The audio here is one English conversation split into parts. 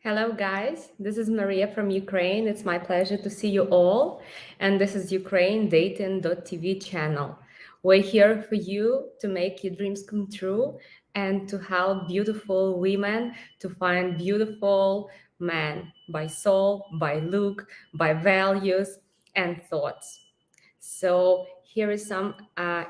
Hello, guys. This is Maria from Ukraine. It's my pleasure to see you all. And this is Ukraine Dating.tv channel. We're here for you to make your dreams come true and to help beautiful women to find beautiful men by soul, by look, by values and thoughts. So here is some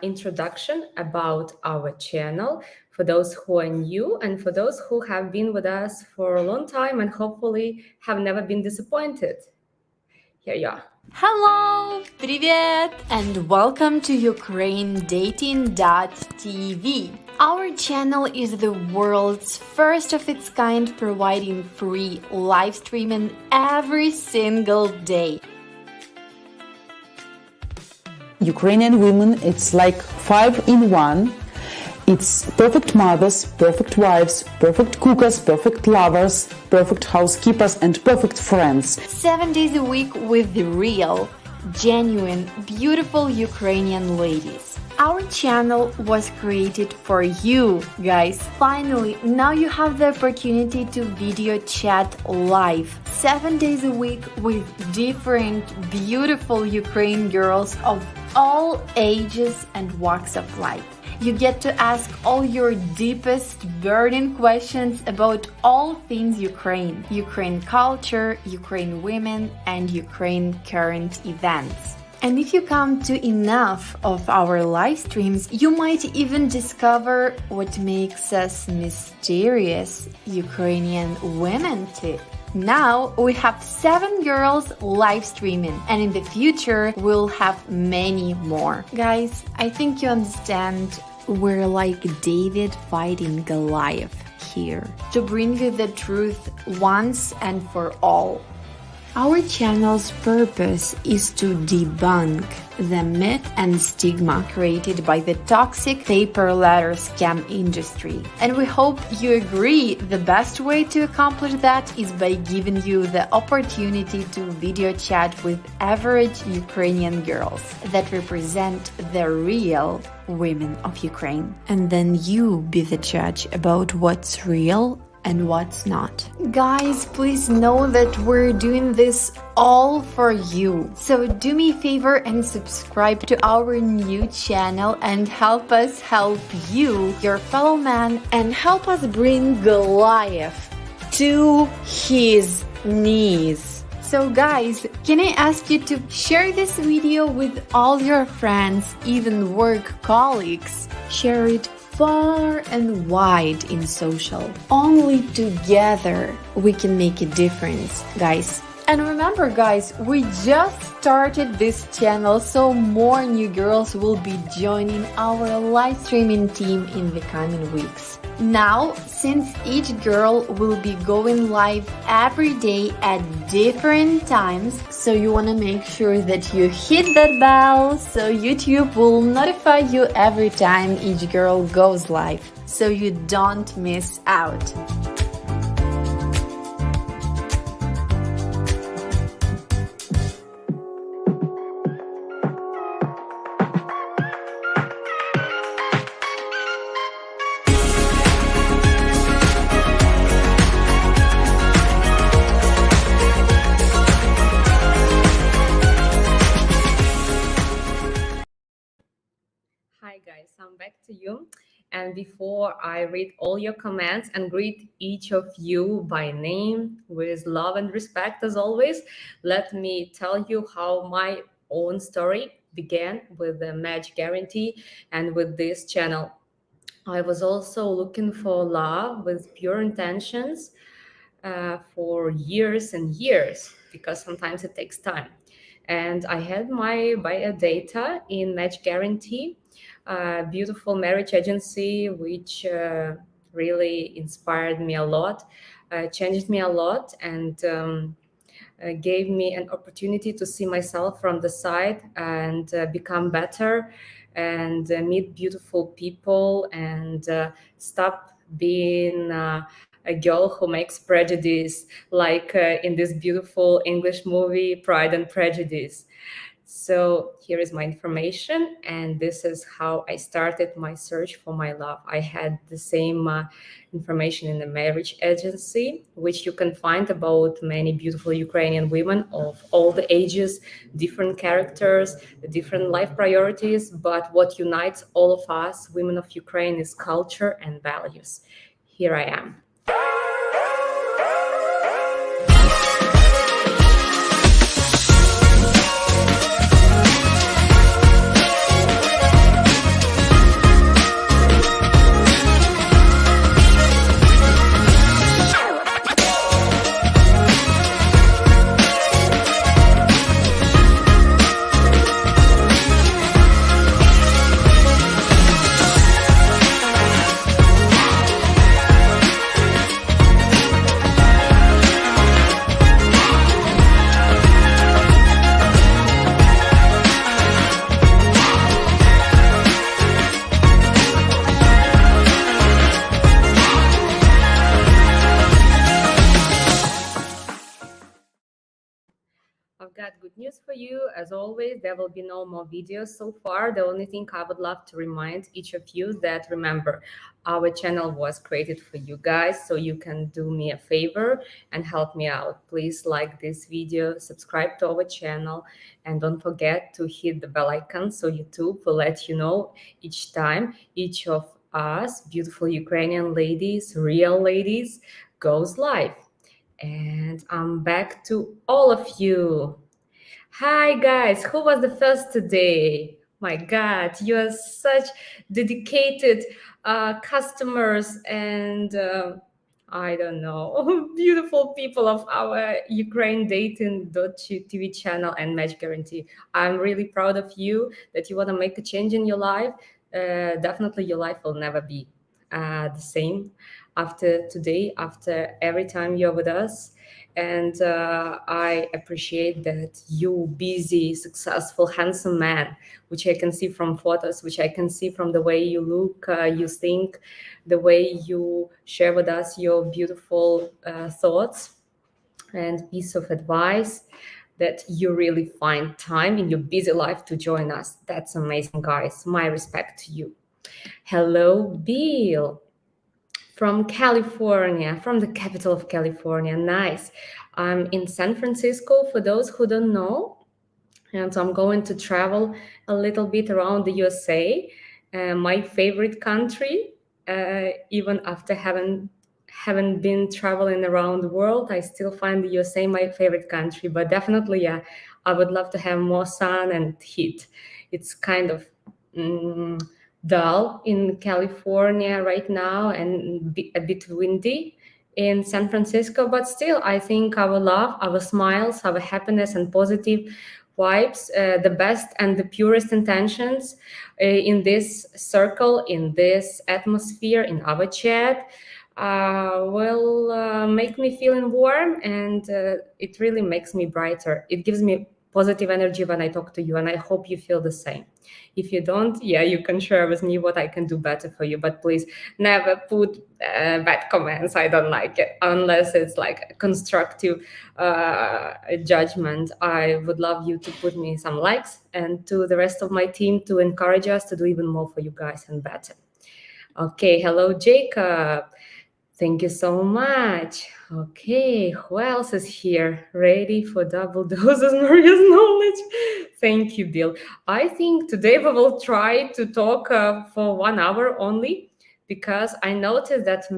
introduction about our channel for those who are new and for those who have been with us for a long time and hopefully have never been disappointed. Here you are. Hello, привет, and welcome to Ukraine Dating.tv. Our channel is the world's first of its kind, providing free live streaming every single day. Ukrainian women, it's like 5 in 1. It's perfect mothers, perfect wives, perfect cookers, perfect lovers, perfect housekeepers, and perfect friends. 7 days a week with the real, genuine, beautiful Ukrainian ladies. Our channel was created for you, guys. Finally, now you have the opportunity to video chat live 7 days a week with different, beautiful Ukrainian girls of all ages and walks of life. You get to ask all your deepest burning questions about all things Ukraine, Ukraine culture, Ukraine women, and Ukraine current events. And if you come to enough of our live streams, you might even discover what makes us mysterious Ukrainian women too. Now we have 7 girls live streaming, and in the future we'll have many more. Guys, I think you understand we're like David fighting Goliath here to bring you the truth once and for all. Our channel's purpose is to debunk the myth and stigma created by the toxic paper letter scam industry. And we hope you agree the best way to accomplish that is by giving you the opportunity to video chat with average Ukrainian girls that represent the real women of Ukraine. And then you be the judge about what's real and what's not. Guys, please know that we're doing this all for you. So do me a favor and subscribe to our new channel and help us help you, your fellow man, and help us bring Goliath to his knees. So guys, can I ask you to share this video with all your friends, even work colleagues? Share it far and wide in social. Only together we can make a difference, guys. And remember, guys, we just started this channel, so more new girls will be joining our live streaming team in the coming weeks. Now, since each girl will be going live every day at different times, so you want to make sure that you hit that bell so YouTube will notify you every time each girl goes live, so you don't miss out. Hi, guys. I'm back to you. And before I read all your comments and greet each of you by name with love and respect as always, let me tell you how my own story began with the match guarantee and with this channel. I was also looking for love with pure intentions for years and years, because sometimes it takes time. And I had my biodata in match guarantee, beautiful marriage agency, which really inspired me a lot, changed me a lot, and gave me an opportunity to see myself from the side and become better and meet beautiful people and stop being a girl who makes prejudice, like in this beautiful English movie, Pride and Prejudice. So here is my information, and this is how I started my search for my love. I had the same information in the marriage agency, which you can find about many beautiful Ukrainian women of all the ages, different characters, different life priorities. But what unites all of us, women of Ukraine, is culture and values. Here I am. I've got good news for you. As always, there will be no more videos so far. The only thing I would love to remind each of you that, remember, our channel was created for you guys, so you can do me a favor and help me out. Please like this video, subscribe to our channel, and don't forget to hit the bell icon so YouTube will let you know each time each of us, beautiful Ukrainian ladies, real ladies, goes live. And I'm back to all of you. Hi guys, who was the first today? My God, you are such dedicated customers and I don't know, beautiful people of our Ukraine Dating.TV channel and Match Guarantee. I'm really proud of you that you want to make a change in your life. Definitely your life will never be the same after today, after every time you're with us. And I appreciate that you busy, successful, handsome man, which I can see from photos, which I can see from the way you look, you think, the way you share with us your beautiful thoughts and piece of advice, that you really find time in your busy life to join us. That's amazing, guys. My respect to you. Hello, Bill. From California, from the capital of California. Nice. I'm in San Francisco, for those who don't know. And so I'm going to travel a little bit around the USA, my favorite country. Even after having been traveling around the world, I still find the USA my favorite country. But definitely, yeah, I would love to have more sun and heat. It's kind of dull in California right now and a bit windy in San Francisco, but still I think our love, our smiles, our happiness and positive vibes, the best and the purest intentions in this circle, in this atmosphere, in our chat will make me feeling warm, and it really makes me brighter. It gives me positive energy when I talk to you, and I hope you feel the same. If you don't, yeah, you can share with me what I can do better for you, but please never put bad comments. I don't like it unless it's like a constructive judgment. I would love you to put me some likes, and to the rest of my team to encourage us to do even more for you guys and better. Okay, hello, Jacob. Thank you so much. Okay, who else is here? Ready for double doses Maria's knowledge? Thank you, Bill. I think today we will try to talk for 1 hour only, because I noticed that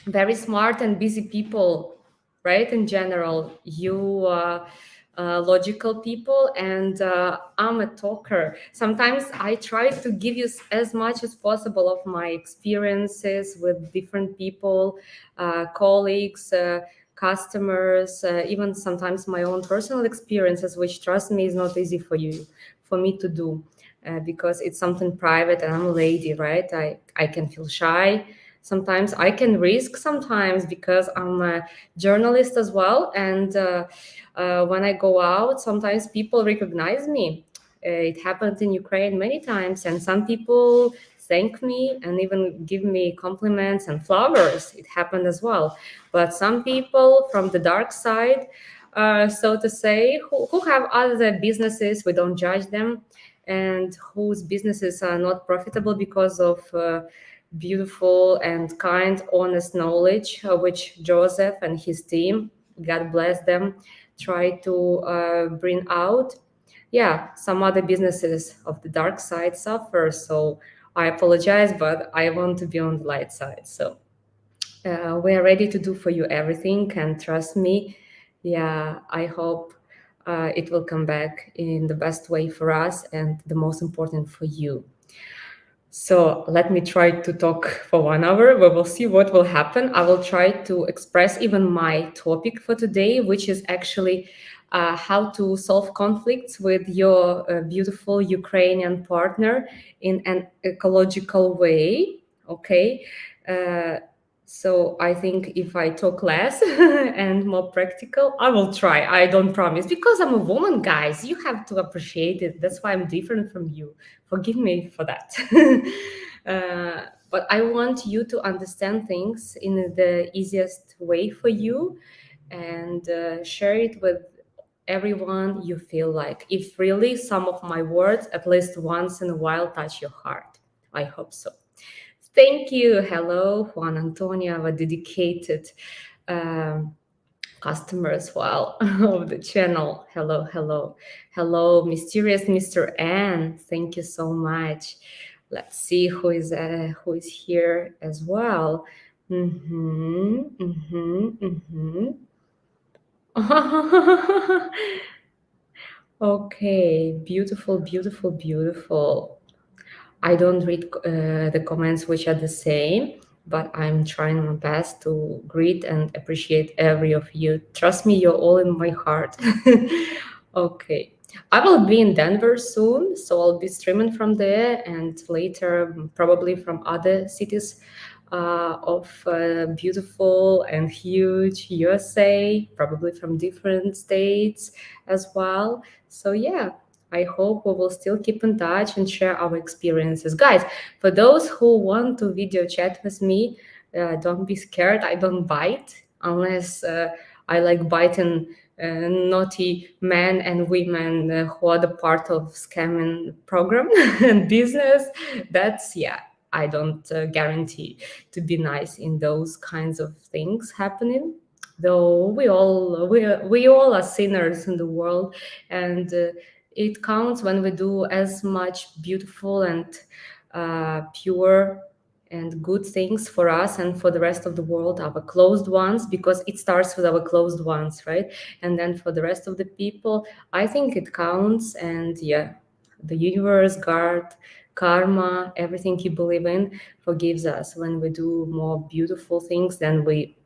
very smart and busy people, right? In general, you logical people, and I'm a talker. Sometimes I try to give you as much as possible of my experiences with different people, colleagues, customers, even sometimes my own personal experiences, which, trust me, is not easy for me to do, because it's something private and I'm a lady, right? I can feel shy. Sometimes I can risk sometimes, because I'm a journalist as well. And when I go out, sometimes people recognize me. It happened in Ukraine many times, and some people thank me and even give me compliments and flowers. It happened as well. But some people from the dark side so to say, who have other businesses. We don't judge them, and whose businesses are not profitable because of beautiful and kind, honest knowledge, which Joseph and his team, God bless them, try to bring out. Yeah, some other businesses of the dark side suffer. So I apologize, but I want to be on the light side. So we are ready to do for you everything, and trust me, yeah, I hope it will come back in the best way for us and the most important for you. So let me try to talk for 1 hour. We will see what will happen. I will try to express even my topic for today, which is actually how to solve conflicts with your beautiful Ukrainian partner in an ecological way. Okay. Uh, so I think if I talk less and more practical, I will try. I don't promise, because I'm a woman, guys. You have to appreciate it. That's why I'm different from you. Forgive me for that. But I want you to understand things in the easiest way for you, and share it with everyone you feel like. If really some of my words, at least once in a while, touch your heart. I hope so. Thank you. Hello, Juan Antonio, our dedicated customer as well of the channel. Hello, hello, hello, mysterious Mr. N. Thank you so much. Let's see who is here as well. Okay, beautiful, beautiful, beautiful. I don't read the comments which are the same, but I'm trying my best to greet and appreciate every of you. Trust me, you're all in my heart. Okay. I will be in Denver soon, so I'll be streaming from there, and later probably from other cities of beautiful and huge USA, probably from different states as well. So yeah, I hope we will still keep in touch and share our experiences. Guys, for those who want to video chat with me, don't be scared. I don't bite unless I like biting naughty men and women who are the part of scamming program and business. That's, yeah, I don't guarantee to be nice in those kinds of things happening. Though we all are sinners in the world, and it counts when we do as much beautiful and pure and good things for us and for the rest of the world, our closed ones, because it starts with our closed ones, right? And then for the rest of the people, I think it counts. And yeah, the universe, God, karma, everything you believe in forgives us when we do more beautiful things than we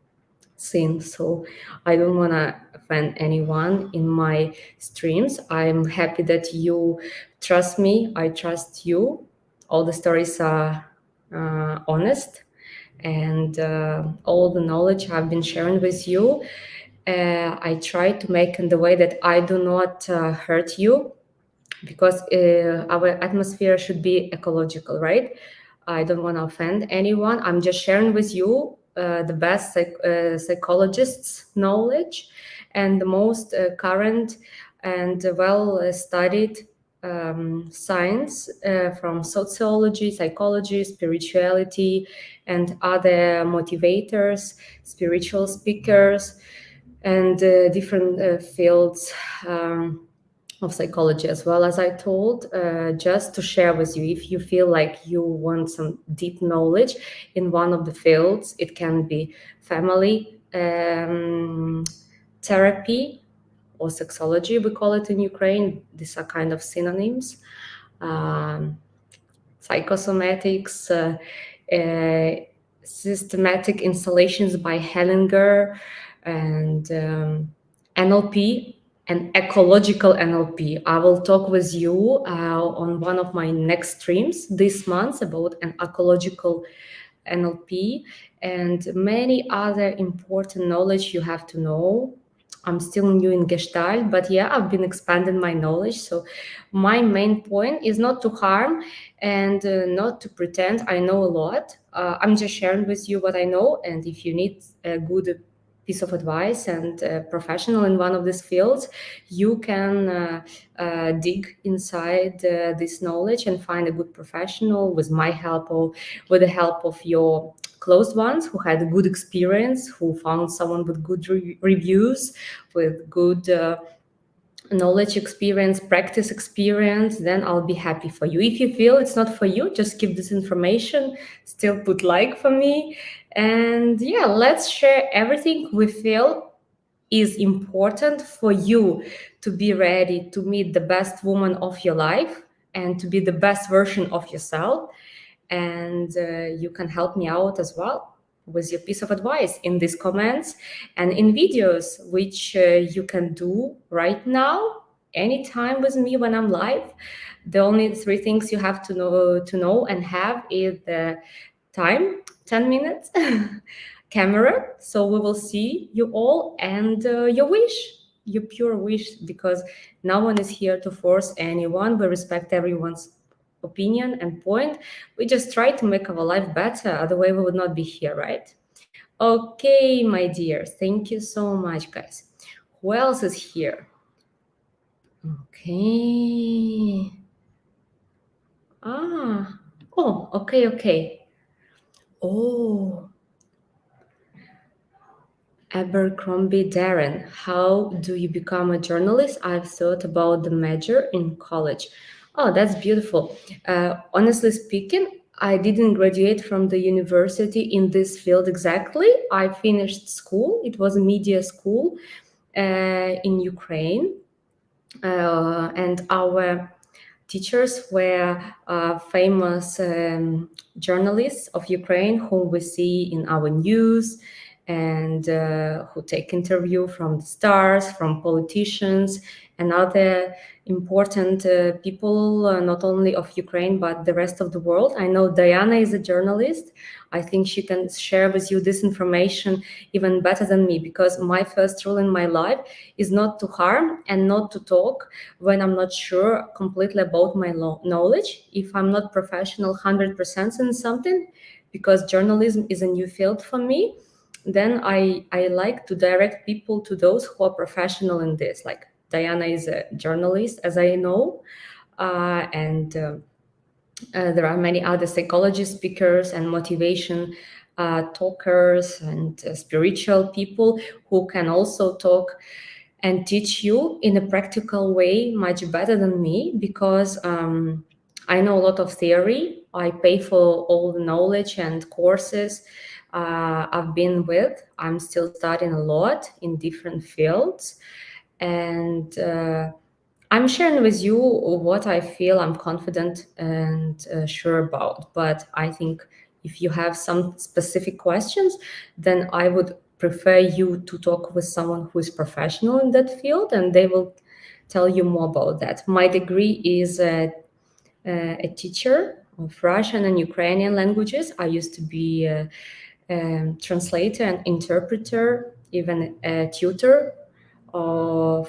sin. So I don't want to offend anyone in my streams. I'm happy that you trust me. I trust you. All the stories are honest, and all the knowledge I've been sharing with you, I try to make in the way that I do not hurt you, because our atmosphere should be ecological, right? I don't want to offend anyone. I'm just sharing with you the best psychologists' knowledge and the most current and well-studied science from sociology, psychology, spirituality, and other motivators, spiritual speakers, and different fields of psychology as well, as I told, just to share with you. If you feel like you want some deep knowledge in one of the fields, it can be family therapy, or sexology, we call it in Ukraine. These are kind of synonyms. Psychosomatics, systematic installations by Hellinger, and NLP and ecological NLP. I will talk with you on one of my next streams this month about an ecological NLP and many other important knowledge you have to know. I'm still new in Gestalt, but yeah, I've been expanding my knowledge. So my main point is not to harm and not to pretend I know a lot. I'm just sharing with you what I know. And if you need a good piece of advice and professional in one of these fields, you can dig inside this knowledge and find a good professional with my help or with the help of your close ones who had a good experience, who found someone with good reviews, with good knowledge experience, practice experience, then I'll be happy for you. If you feel it's not for you, just keep this information, still put like for me. And yeah, let's share everything we feel is important for you to be ready to meet the best woman of your life and to be the best version of yourself. And you can help me out as well with your piece of advice in these comments and in videos, which you can do right now, anytime with me when I'm live. The only 3 things you have to know and have is the time, 10 minutes, camera, so we will see you all, and your wish, your pure wish, because no one is here to force anyone. We respect everyone's opinion and point. We just try to make our life better, otherwise we would not be here, right? Okay, my dears, thank you so much, guys. Who else is here? Okay. Oh, okay. Oh, Abercrombie Darren, how do you become a journalist? I've thought about the major in college. Oh, that's beautiful. Honestly speaking, I didn't graduate from the university in this field exactly. I finished school. It was a media school in Ukraine. And our teachers were famous journalists of Ukraine whom we see in our news and who take interview from the stars, from politicians and other important people, not only of Ukraine, but the rest of the world. I know Diana is a journalist. I think she can share with you this information even better than me, because my first rule in my life is not to harm and not to talk when I'm not sure completely about my knowledge. If I'm not professional 100% in something, because journalism is a new field for me, then I like to direct people to those who are professional in this. Like Diana is a journalist, as I know, and there are many other psychology speakers and motivation talkers and spiritual people who can also talk and teach you in a practical way much better than me, because I know a lot of theory. I pay for all the knowledge and courses I've been with. I'm still studying a lot in different fields, and I'm sharing with you what I feel I'm confident and sure about. But I think if you have some specific questions, then I would prefer you to talk with someone who is professional in that field, and they will tell you more about that. My degree is a teacher of Russian and Ukrainian languages. I used to be a translator and interpreter, even a tutor for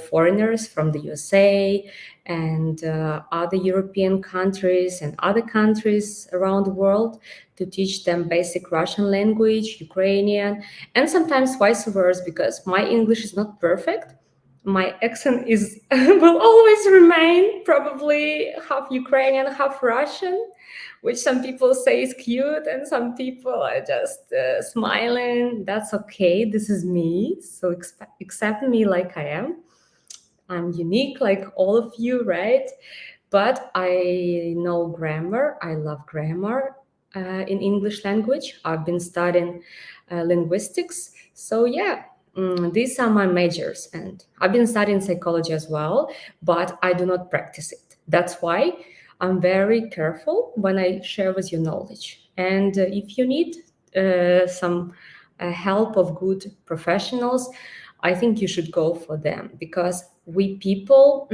foreigners from the USA and other European countries and other countries around the world, to teach them basic Russian language, Ukrainian, and sometimes vice versa, because my English is not perfect. My accent is will always remain probably half Ukrainian, half Russian, which some people say is cute and some people are just smiling. That's okay. This is me. So accept me like I am. I'm unique like all of you, right? But I know grammar. I love grammar in English language. I've been studying linguistics. So yeah, these are my majors, and I've been studying psychology as well, but I do not practice it. That's why I'm very careful when I share with you knowledge. And if you need some help of good professionals, I think you should go for them, because we people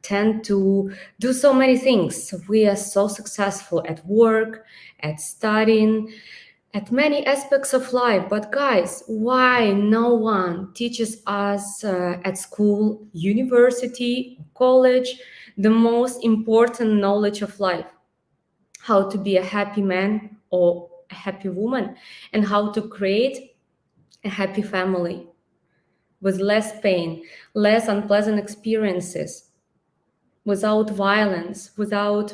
tend to do so many things. We are so successful at work, at studying, at many aspects of life. But guys, why no one teaches us at school, university, college, the most important knowledge of life? How to be a happy man or a happy woman and how to create a happy family with less pain, less unpleasant experiences, without violence, without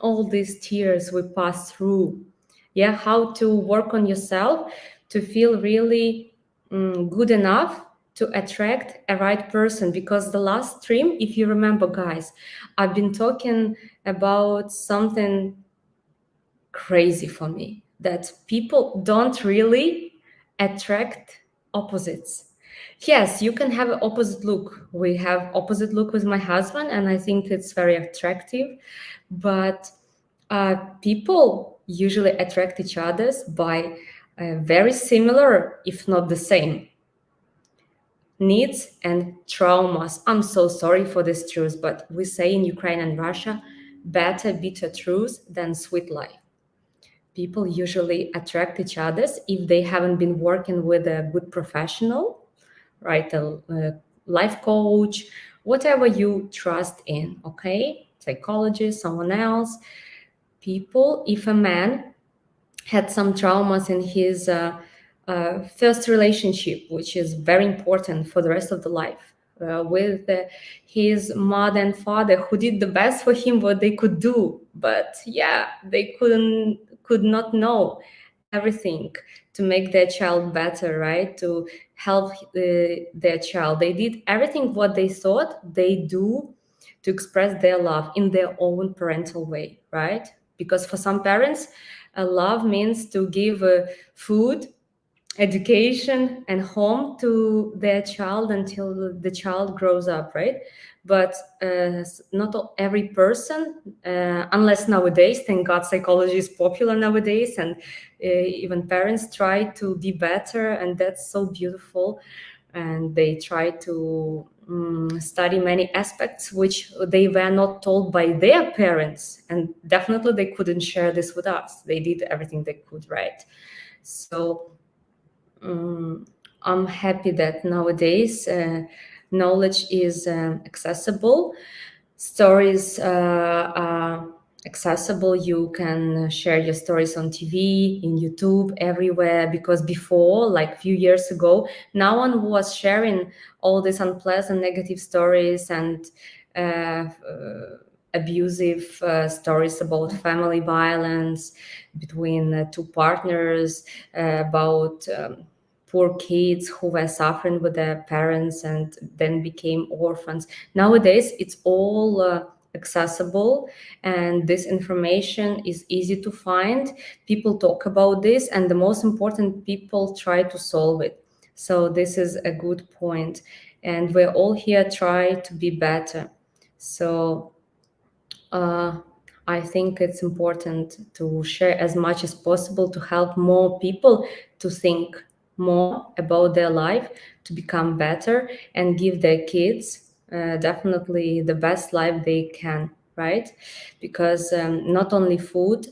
all these tears we pass through. Yeah, how to work on yourself to feel really good enough to attract a right person. Because the last stream, if you remember, guys, I've been talking about something crazy for me, that people don't really attract opposites. Yes, you can have an opposite look. We have opposite look with my husband, and I think it's very attractive. But people usually attract each other by very similar, if not the same, needs and traumas. I'm so sorry for this truth, but we say in Ukraine and Russia, better bitter truth than sweet lie. People usually attract each other if they haven't been working with a good professional, right? A life coach, whatever you trust in, okay? Psychologist, someone else. People, if a man had some traumas in his first relationship, which is very important for the rest of the life, with his mother and father who did the best for him what they could do, but yeah, they could not know everything to make their child better, right? To help their child. They did everything what they thought they do to express their love in their own parental way, right? Because for some parents, love means to give food, education, and home to their child until the child grows up, right? But not every person, unless nowadays, thank God, psychology is popular nowadays, and even parents try to be better, and that's so beautiful. And they try to study many aspects which they were not told by their parents, and definitely they couldn't share this with us. They did everything they could, right? So I'm happy that nowadays knowledge is accessible. Stories are accessible. You can share your stories on TV, in YouTube, everywhere. Because before, like a few years ago, no one was sharing all these unpleasant, negative stories and abusive stories about family violence between two partners, about poor kids who were suffering with their parents and then became orphans. Nowadays, it's all accessible, and this information is easy to find. People talk about this, and the most important, people try to solve it. So this is a good point, and we're all here try to be better. So I think it's important to share as much as possible to help more people to think more about their life, to become better, and give their kids definitely the best life they can, right? Because not only food,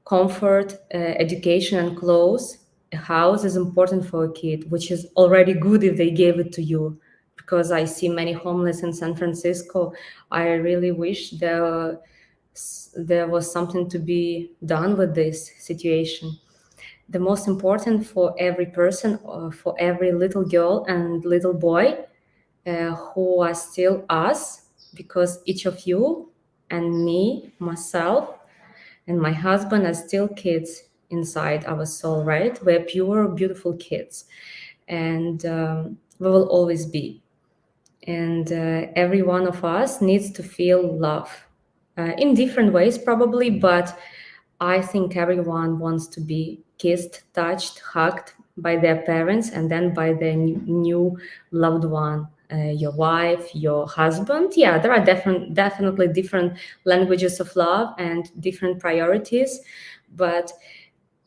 comfort, education, and clothes, a house is important for a kid, which is already good if they gave it to you. Because I see many homeless in San Francisco, I really wish there was something to be done with this situation. The most important for every person, for every little girl and little boy who are still us, because each of you and me, myself, and my husband are still kids inside our soul, right? We're pure, beautiful kids, and we will always be. And every one of us needs to feel love in different ways, probably, but I think everyone wants to be kissed, touched, hugged by their parents, and then by their new loved one, your wife, your husband. Yeah, there are definitely different languages of love and different priorities, but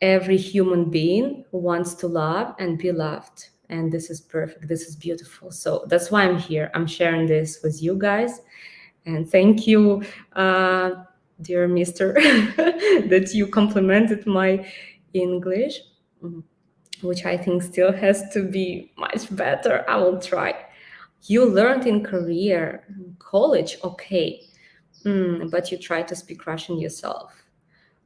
every human being wants to love and be loved. And this is perfect. This is beautiful. So that's why I'm here. I'm sharing this with you guys. And thank you, dear Mister, that you complimented my English, which I think still has to be much better. I will try. You learned in career, college, okay, but you try to speak Russian yourself.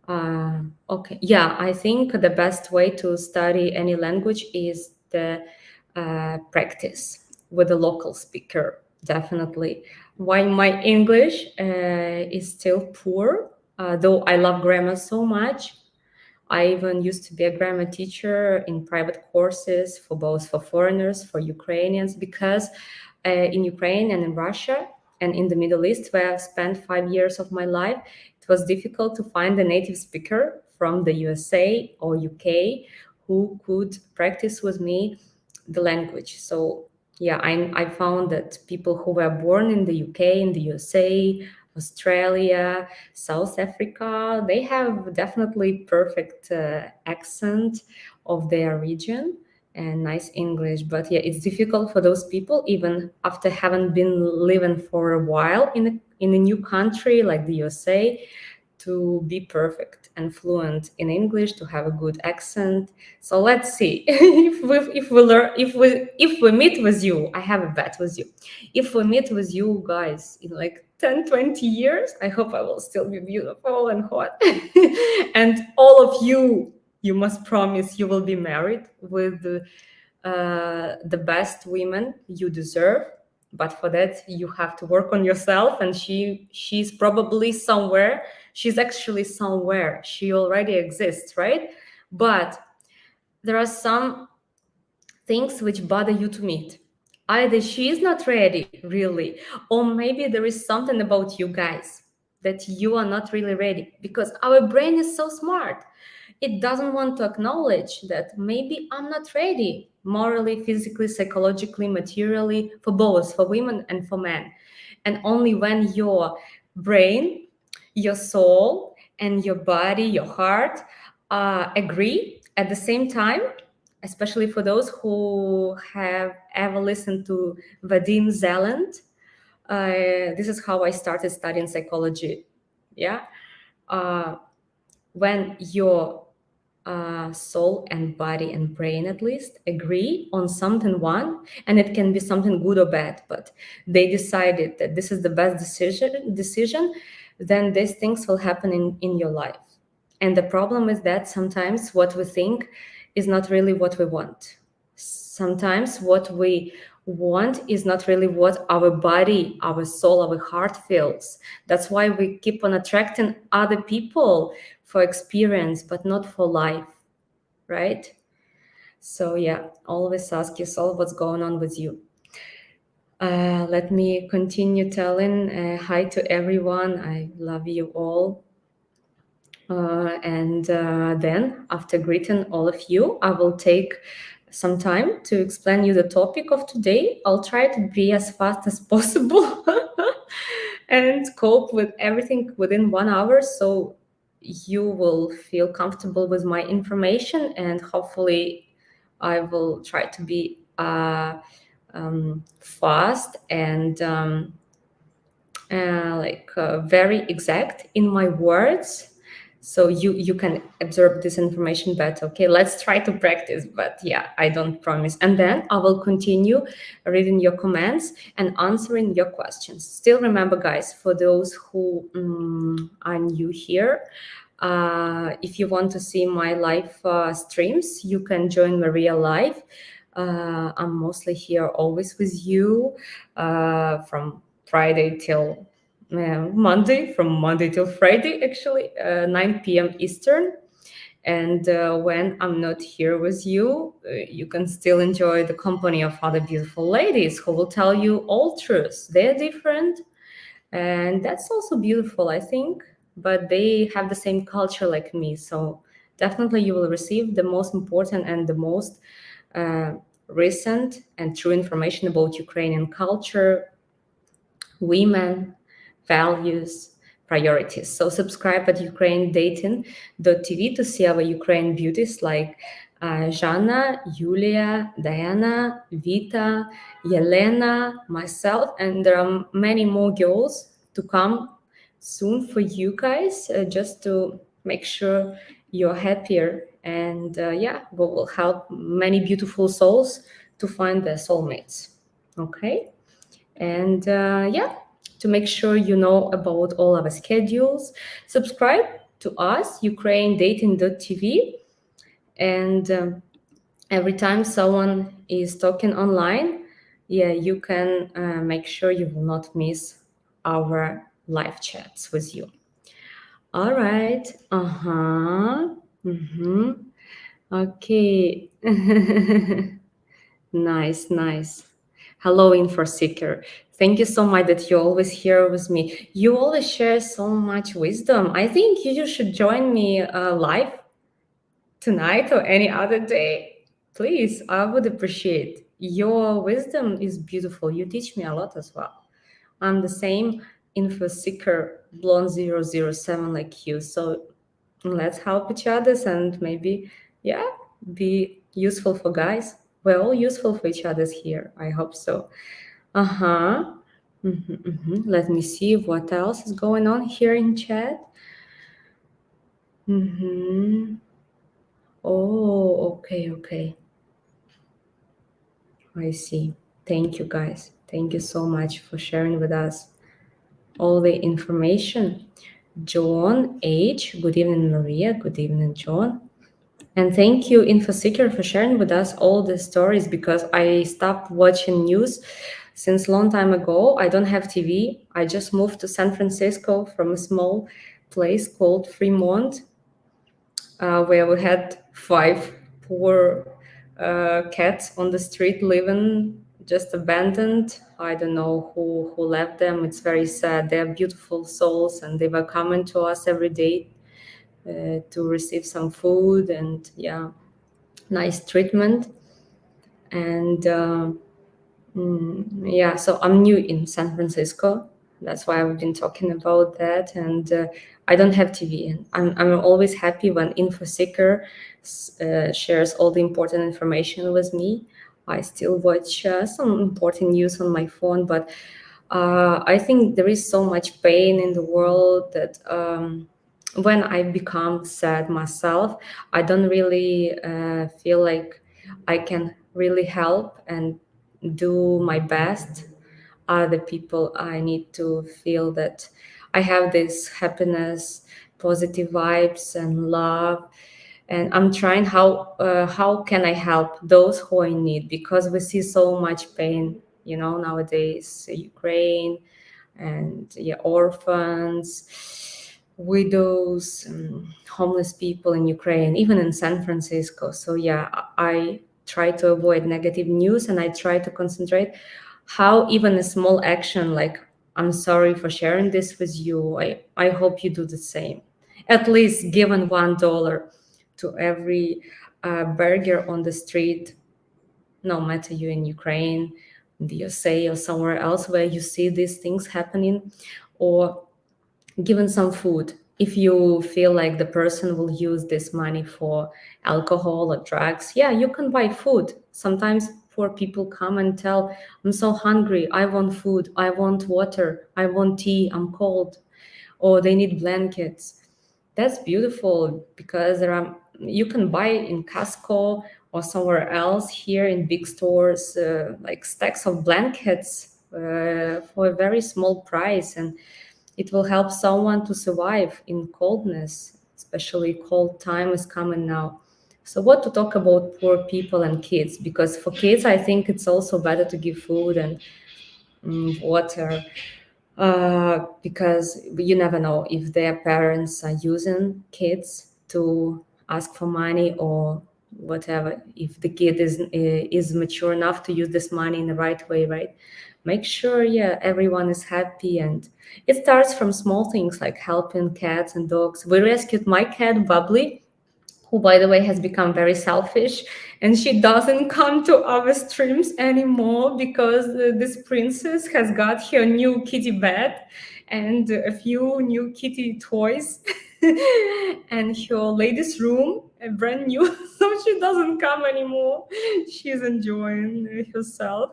Okay. Yeah, I think the best way to study any language is the practice with a local speaker, definitely. Why my English is still poor, though I love grammar so much. I even used to be a grammar teacher in private courses for both for foreigners, for Ukrainians, because in Ukraine and in Russia and in the Middle East, where I've spent 5 years of my life, it was difficult to find a native speaker from the USA or UK who could practice with me the language. So yeah, I found that people who were born in the UK, in the USA, Australia, South Africa, they have definitely perfect accent of their region and nice English. But yeah, it's difficult for those people, even after having been living for a while in a new country like the USA, to be perfect and fluent in English, to have a good accent. So let's see if we meet with you. I have a bet with you. If we meet with you guys in like 10-20 years, I hope I will still be beautiful and hot. And all of you, you must promise you will be married with the best women you deserve. But for that, you have to work on yourself. And she's probably somewhere. She's actually somewhere. She already exists, right? But there are some things which bother you to meet. Either she is not ready, really, or maybe there is something about you guys that you are not really ready, because our brain is so smart. It doesn't want to acknowledge that maybe I'm not ready morally, physically, psychologically, materially, for both, for women and for men. And only when your brain, your soul, and your body, your heart agree at the same time, especially for those who have ever listened to Vadim Zeland. This is how I started studying psychology. Yeah. When your soul and body and brain at least agree on something one, and it can be something good or bad, but they decided that this is the best decision, then these things will happen in your life. And the problem is that sometimes what we think is not really what we want. Sometimes what we want is not really what our body, our soul, our heart feels. That's why we keep on attracting other people for experience, but not for life, right? So yeah, always ask yourself what's going on with you. Let me continue telling hi to everyone. I love you all. And then after greeting all of you, I will take some time to explain you the topic of today. I'll try to be as fast as possible and cope with everything within 1 hour, so you will feel comfortable with my information, and hopefully I will try to be fast and very exact in my words, so you can absorb this information better. Okay, let's try to practice, but yeah, I don't promise. And then I will continue reading your comments and answering your questions. Still remember, guys, for those who are new here, if you want to see my live streams, you can join Maria live. I'm mostly here always with you from Friday till Monday, from Monday till Friday, actually, 9 p.m. Eastern. And when I'm not here with you, you can still enjoy the company of other beautiful ladies who will tell you all truths. They're different, and that's also beautiful, I think, but they have the same culture like me. So definitely you will receive the most important and the most recent and true information about Ukrainian culture, women, values, priorities. So subscribe at ukrainedating.tv to see our Ukrainian beauties like Zhana, Yulia, Diana, Vita, Yelena, myself, and there are many more girls to come soon for you guys, just to make sure you're happier. And yeah, we will help many beautiful souls to find their soulmates. Okay? And yeah, to make sure you know about all our schedules, subscribe to us, ukrainedating.tv. And every time someone is talking online, yeah, you can make sure you will not miss our live chats with you. All right. Uh-huh. Mm-hmm. Okay. Nice, nice. Hello, InfoSeeker. Thank you so much that you're always here with me. You always share so much wisdom. I think you should join me live tonight or any other day. Please, I would appreciate. Your wisdom is beautiful. You teach me a lot as well. I'm the same InfoSeeker blonde 007 like you. So let's help each other and maybe, yeah, be useful for guys. We're all useful for each other here. I hope so. Uh-huh. Let me see what else is going on here in chat. Oh, okay. I see. Thank you, guys. Thank you so much for sharing with us all the information. John H. Good evening, Maria. Good evening, John. And thank you, InfoSeeker, for sharing with us all the stories, because I stopped watching news since a long time ago. I don't have TV. I just moved to San Francisco from a small place called Fremont, where we had 5 poor cats on the street living, just abandoned. I don't know who left them. It's very sad. They're beautiful souls, and they were coming to us every day to receive some food and, yeah, nice treatment. And yeah, so I'm new in San Francisco. That's why I've been talking about that. And I don't have TV. And I'm always happy when InfoSeeker shares all the important information with me. I still watch some important news on my phone, but I think there is so much pain in the world that when I become sad myself, I don't really feel like I can really help and do my best. Other people, I need to feel that I have this happiness, positive vibes, and love. And I'm trying how can I help those who are in need, because we see so much pain, nowadays, Ukraine, and, yeah, orphans, widows, homeless people in Ukraine, even in San Francisco. So, yeah, I try to avoid negative news, and I try to concentrate how even a small action like, I'm sorry for sharing this with you. I hope you do the same. At least given $1 to every burger on the street, no matter you're in Ukraine, the USA, or somewhere else where you see these things happening, or given some food. If you feel like the person will use this money for alcohol or drugs, yeah, you can buy food. Sometimes poor people come and tell, I'm so hungry, I want food, I want water, I want tea, I'm cold, or they need blankets. That's beautiful, because you can buy in Costco or somewhere else here in big stores like stacks of blankets for a very small price, and it will help someone to survive in coldness, especially cold time is coming now. So what to talk about poor people and kids? Because for kids, I think it's also better to give food and water, because you never know if their parents are using kids to ask for money or whatever. If the kid is mature enough to use this money in the right way, right? Make sure, yeah, everyone is happy, and it starts from small things like helping cats and dogs. We rescued my cat Bubbly, who, by the way, has become very selfish, and she doesn't come to our streams anymore because this princess has got her new kitty bed and a few new kitty toys and her ladies room, a brand new. So she doesn't come anymore. She's enjoying herself.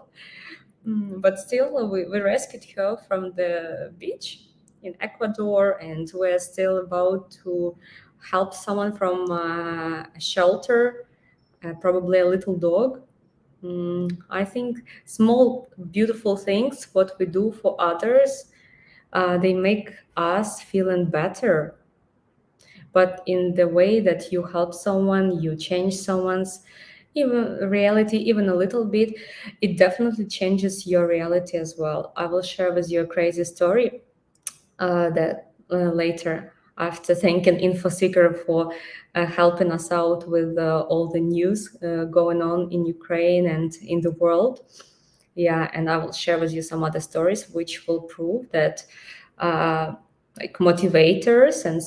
But still, we rescued her from the beach in Ecuador, and we're still about to help someone from a shelter, probably a little dog. I think small, beautiful things, what we do for others, they make us feeling better. but in the way that you help someone, you change someone's even reality, even a little bit, it definitely changes your reality as well. I will share with you a crazy story that later, after thanking InfoSeeker for helping us out with all the news going on in Ukraine and in the world. Yeah, and I will share with you some other stories which will prove that like motivators and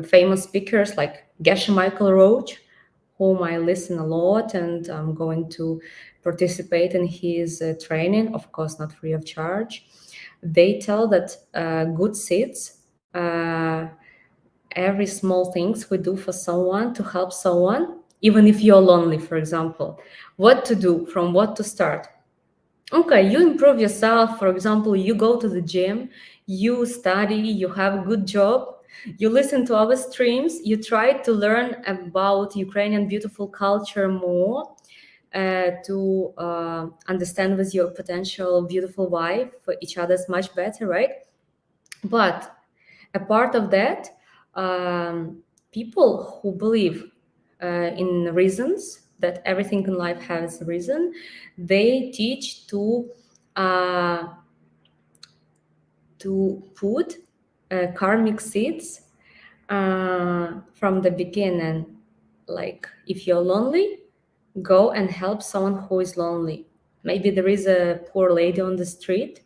famous speakers like Geshe Michael Roach, whom I listen a lot, and I'm going to participate in his training, of course, not free of charge. They tell that good seeds, every small things we do for someone to help someone, even if you're lonely, for example, what to do, from what to start. Okay, you improve yourself. For example, you go to the gym, you study, you have a good job, you listen to our streams, you try to learn about Ukrainian beautiful culture more, to understand with your potential beautiful wife for each other's much better, right? But a part of that, people who believe in reasons, that everything in life has a reason, they teach to put karmic seeds from the beginning. Like if you're lonely, go and help someone who is lonely. Maybe there is a poor lady on the street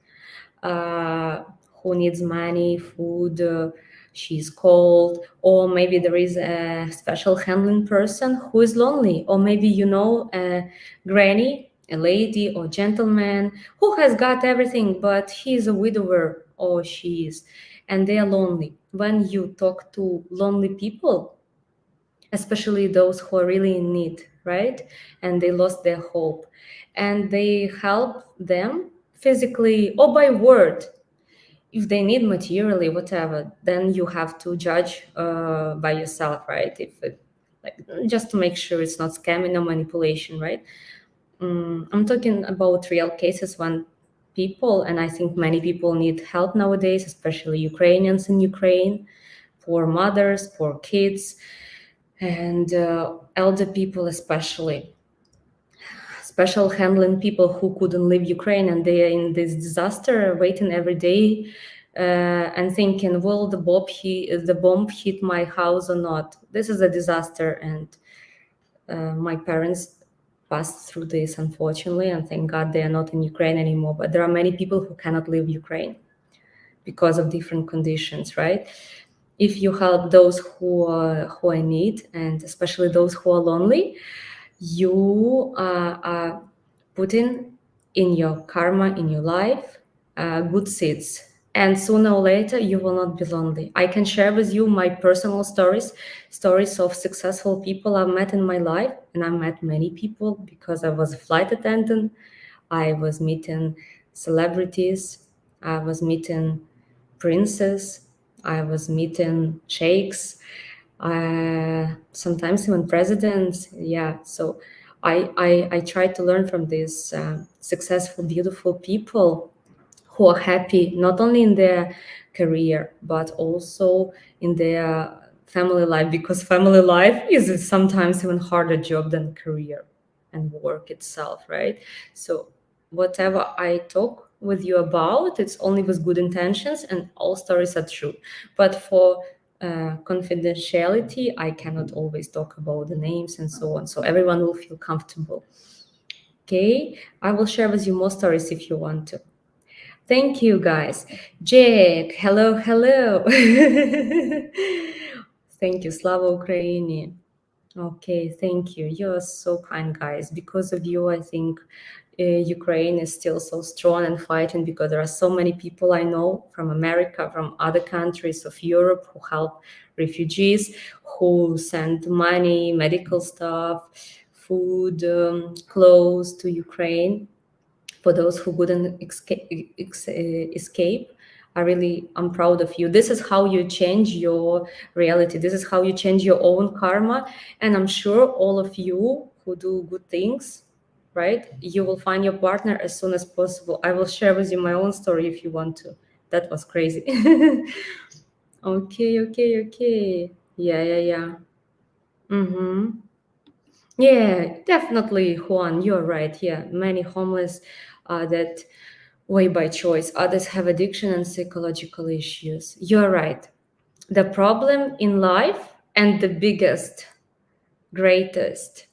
who needs money, food, she's cold, or maybe there is a special handling person who is lonely, or maybe you know a granny, a lady or gentleman who has got everything, but he is a widower or she is, and they are lonely. When you talk to lonely people, especially those who are really in need, right? And they lost their hope, and they help them physically or by word. If they need materially, whatever, then you have to judge by yourself, right? If it, like, just to make sure it's not scamming or manipulation, right? I'm talking about real cases when people, and I think many people need help nowadays, especially Ukrainians in Ukraine, poor mothers, poor kids, and elder people especially, special handling people who couldn't leave Ukraine, and they are in this disaster, waiting every day and thinking, will the bomb hit my house or not? This is a disaster, and my parents passed through this, unfortunately, and thank God they are not in Ukraine anymore. But there are many people who cannot leave Ukraine because of different conditions, right? If you help those who are in need, and especially those who are lonely, you are putting in your karma, in your life, good seeds. And sooner or later, you will not be lonely. I can share with you my personal stories of successful people I've met in my life. And I've met many people because I was a flight attendant. I was meeting celebrities. I was meeting princes. I was meeting sheikhs. Sometimes even presidents. Yeah, so I try to learn from these successful, beautiful people who are happy not only in their career but also in their family life, because family life is sometimes even harder job than career and work itself, right? So whatever I talk with you about, it's only with good intentions, and all stories are true. But for confidentiality, I cannot always talk about the names and so on, so everyone will feel comfortable. Okay, I will share with you more stories if you want to. Thank you, guys. Jack, hello, hello. Thank you, Slava Ukraini. Okay, thank you. You're so kind, guys. Because of you, I think Ukraine is still so strong and fighting, because there are so many people I know from America, from other countries of Europe, who help refugees, who send money, medical stuff, food, clothes to Ukraine. For those who couldn't escape, I'm proud of you. This is how you change your reality. This is how you change your own karma. And I'm sure all of you who do good things, right, you will find your partner as soon as possible. I will share with you my own story if you want to. That was crazy. Okay. Yeah. Mm-hmm. Yeah, definitely, Juan, you're right. Yeah, many homeless that way by choice. Others have addiction and psychological issues. You're right. The problem in life and the biggest, greatest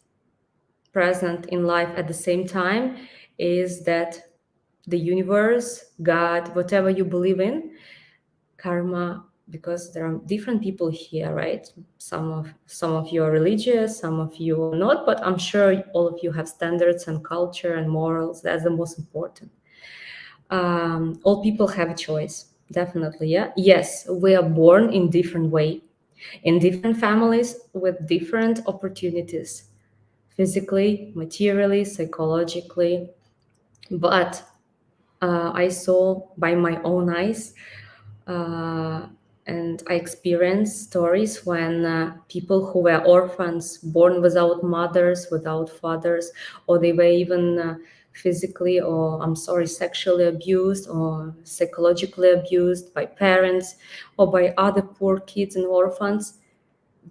present in life at the same time is that the universe, God, whatever you believe in, karma, because there are different people here, right? Some of you are religious, some of you are not, but I'm sure all of you have standards and culture and morals. That's the most important. All people have a choice, definitely. Yeah, yes, we are born in different way, in different families with different opportunities, physically, materially, psychologically. But I saw by my own eyes, uh, and I experienced stories when people who were orphans, born without mothers, without fathers, or they were even physically or, I'm sorry, sexually abused or psychologically abused by parents or by other poor kids and orphans,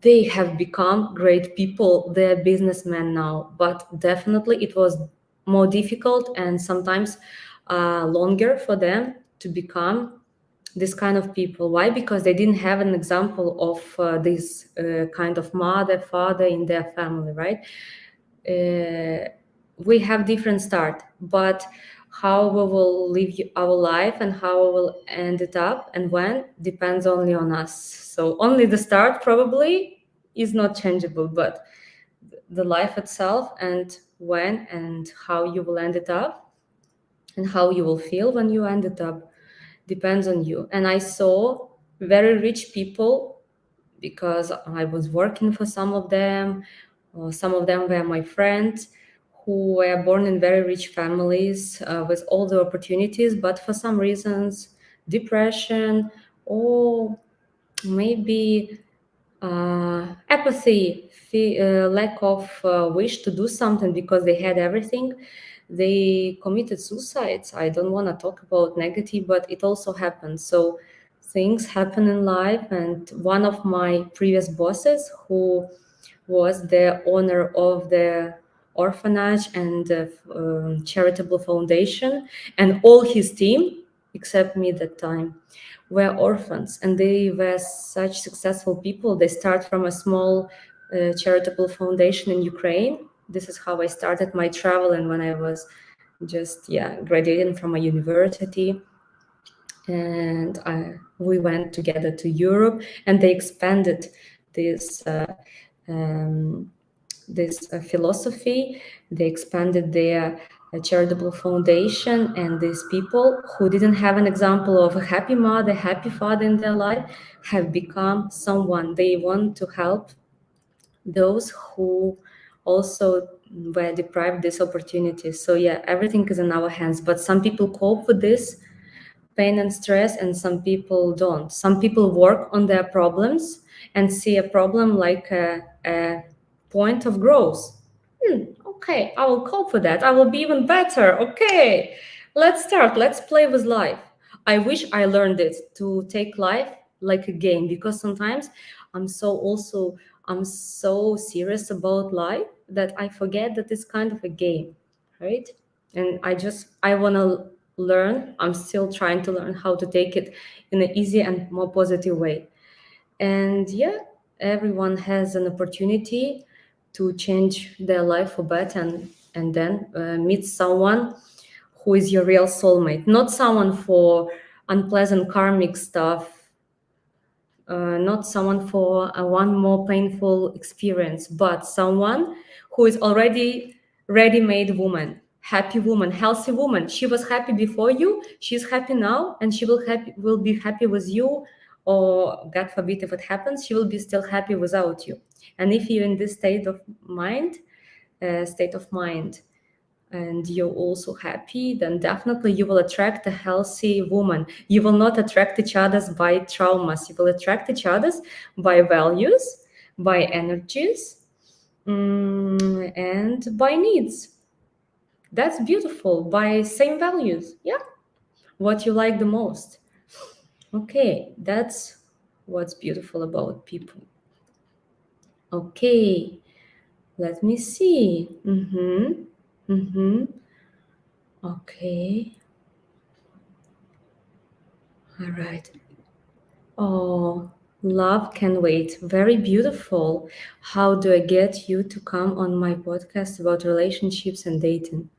they have become great people. They're businessmen now, but definitely it was more difficult and sometimes longer for them to become this kind of people. Why? Because they didn't have an example of this kind of mother, father in their family, right? We have different start, but how we will live our life and how we will end it up and when depends only on us. So only the start probably is not changeable, but the life itself and when and how you will end it up and how you will feel when you end it up depends on you. And I saw very rich people because I was working for some of them, or some of them were my friends who were born in very rich families with all the opportunities, but for some reasons, depression or maybe apathy, lack of wish to do something because they had everything. They committed suicides. I don't want to talk about negative, but it also happens. So things happen in life. And one of my previous bosses, who was the owner of the orphanage and the charitable foundation, and all his team, except me that time, were orphans, and they were such successful people. They start from a small charitable foundation in Ukraine. This is how I started my travel, and when I was just graduating from a university, and we went together to Europe, and they expanded this philosophy. They expanded their charitable foundation, and these people who didn't have an example of a happy mother, happy father in their life have become someone. They want to help those who also were deprived this opportunity. So yeah, everything is in our hands, but some people cope with this pain and stress and some people don't. Some people work on their problems and see a problem like a point of growth. Okay, I will cope with that. I will be even better. Okay, let's start. Let's play with life. I wish I learned it to take life like a game, because sometimes I'm so serious about life that I forget that it's kind of a game, right? And I want to learn. I'm still trying to learn how to take it in an easy and more positive way. And yeah, everyone has an opportunity to change their life for better, and then meet someone who is your real soulmate, not someone for unpleasant karmic stuff, not someone for one more painful experience, but someone who is already ready-made woman, happy woman, healthy woman. She was happy before you, she's happy now, and she will be happy with you, or God forbid if it happens, she will be still happy without you. And if you're in this state of mind, and you're also happy, then definitely you will attract a healthy woman. You will not attract each other's by traumas. You will attract each other's by values, by energies, and by needs. That's beautiful. By same values. Yeah. What you like the most. Okay, that's what's beautiful about people. Okay, let me see. Okay. All right. Oh, love can wait. Very beautiful. How do I get you to come on my podcast about relationships and dating?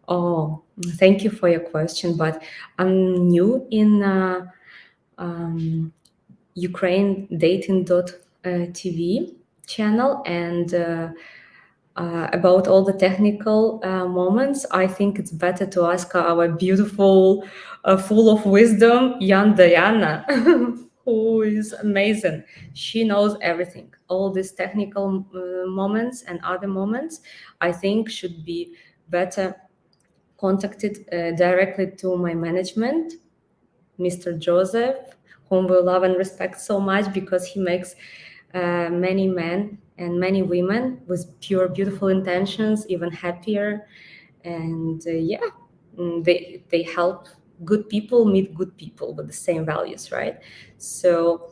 Oh, thank you for your question, but I'm new in Ukraine dating.tv channel, and about all the technical moments, I think it's better to ask our beautiful, full of wisdom, Yan Diana, who is amazing. She knows everything. All these technical moments and other moments, I think, should be better contacted directly to my management, Mr. Joseph, whom we love and respect so much because he makes many men and many women with pure, beautiful intentions even happier. And they help good people meet good people with the same values, right? So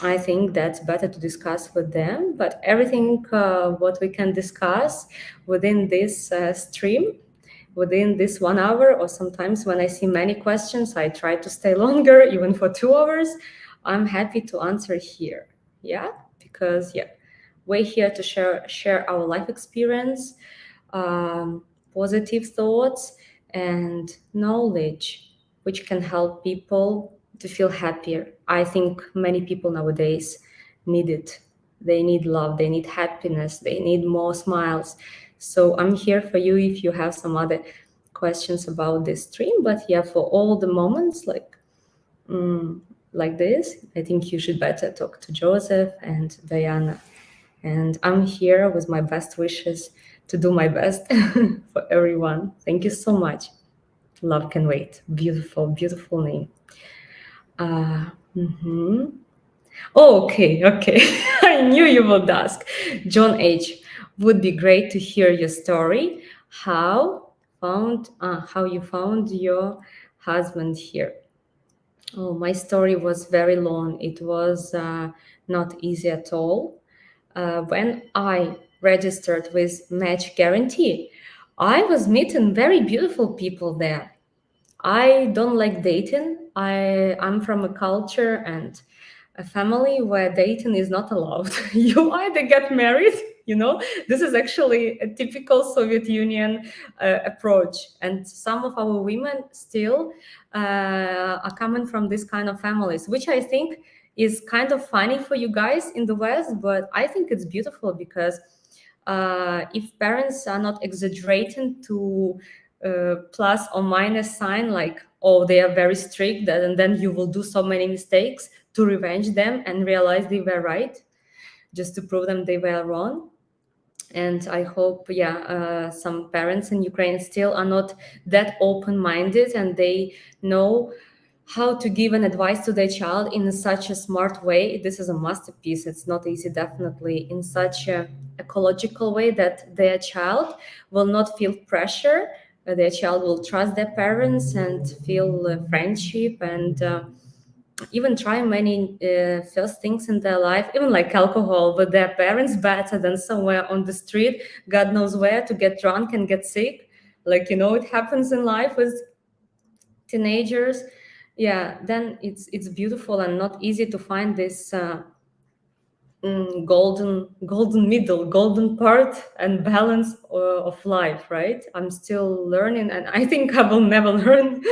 I think that's better to discuss with them. But everything what we can discuss within this stream, within this 1 hour, or sometimes when I see many questions, I try to stay longer, even for 2 hours. I'm happy to answer here. Yeah, because we're here to share our life experience, positive thoughts, and knowledge, which can help people to feel happier. I think many people nowadays need it. They need love, they need happiness, they need more smiles. So I'm here for you if you have some other questions about this stream. But for all the moments like this, I think you should better talk to Joseph and Diana. And I'm here with my best wishes to do my best for everyone. Thank you so much. Love can wait. Beautiful, beautiful name. Oh, okay. I knew you would ask. John H. Would be great to hear your story. How you found your husband here? Oh, my story was very long. It was not easy at all. When I registered with Match Guarantee, I was meeting very beautiful people there. I don't like dating. I'm from a culture and a family where dating is not allowed. You either get married, this is actually a typical Soviet Union approach. And some of our women still are coming from this kind of families, which I think is kind of funny for you guys in the West, but I think it's beautiful because if parents are not exaggerating to plus or minus sign, like, oh, they are very strict, and then you will do so many mistakes to revenge them and realize they were right, just to prove them they were wrong. And I hope, some parents in Ukraine still are not that open-minded, and they know how to give an advice to their child in such a smart way. This is a masterpiece. It's not easy, definitely, in such a ecological way that their child will not feel pressure. Their child will trust their parents and feel friendship, and even try many first things in their life, even like alcohol, with their parents, better than somewhere on the street, God knows where, to get drunk and get sick. Like, it happens in life with teenagers. Then it's beautiful and not easy to find this golden middle, golden part and balance of life, right? I'm still learning, and I think I will never learn.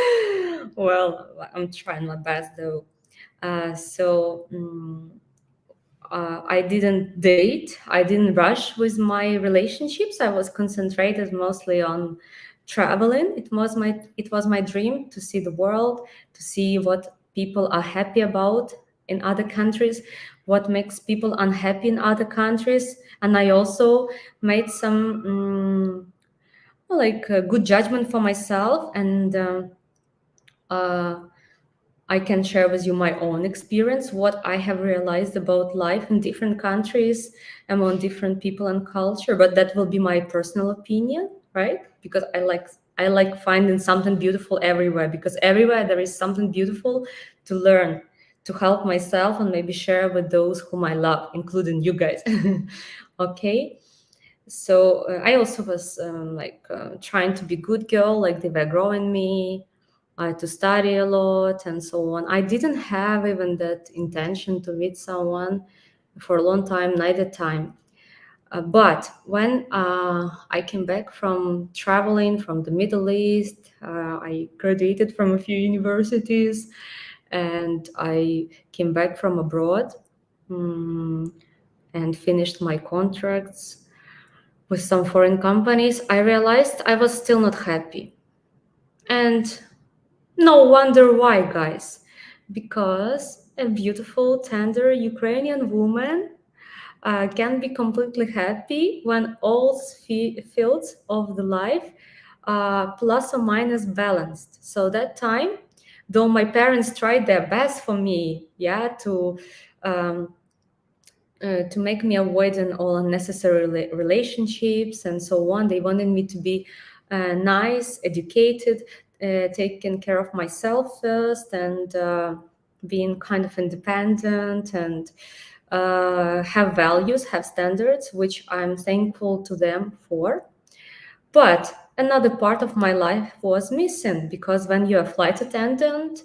Well, I'm trying my best though. I didn't date. I didn't rush with my relationships. I was concentrated mostly on traveling. It was my dream to see the world, to see what people are happy about in other countries, what makes people unhappy in other countries. And I also made some good judgment for myself, and I can share with you my own experience, what I have realized about life in different countries, among different people and culture. But that will be my personal opinion, right? Because I like finding something beautiful everywhere, because everywhere there is something beautiful to learn, to help myself and maybe share with those whom I love, including you guys. Okay. So I also was trying to be good girl, like they were growing me to study a lot and so on. I didn't have even that intention to meet someone for a long time, neither time. But when I came back from traveling from the Middle East, I graduated from a few universities and I came back from abroad and finished my contracts with some foreign companies. I realized I was still not happy. And no wonder why, guys. Because a beautiful, tender Ukrainian woman can be completely happy when all fields of the life plus or minus balanced. So that time, though my parents tried their best for me, to make me avoid all unnecessary relationships and so on. They wanted me to be nice, educated, taking care of myself first, and being kind of independent and have values, have standards, which I'm thankful to them for. But another part of my life was missing, because when you're a flight attendant,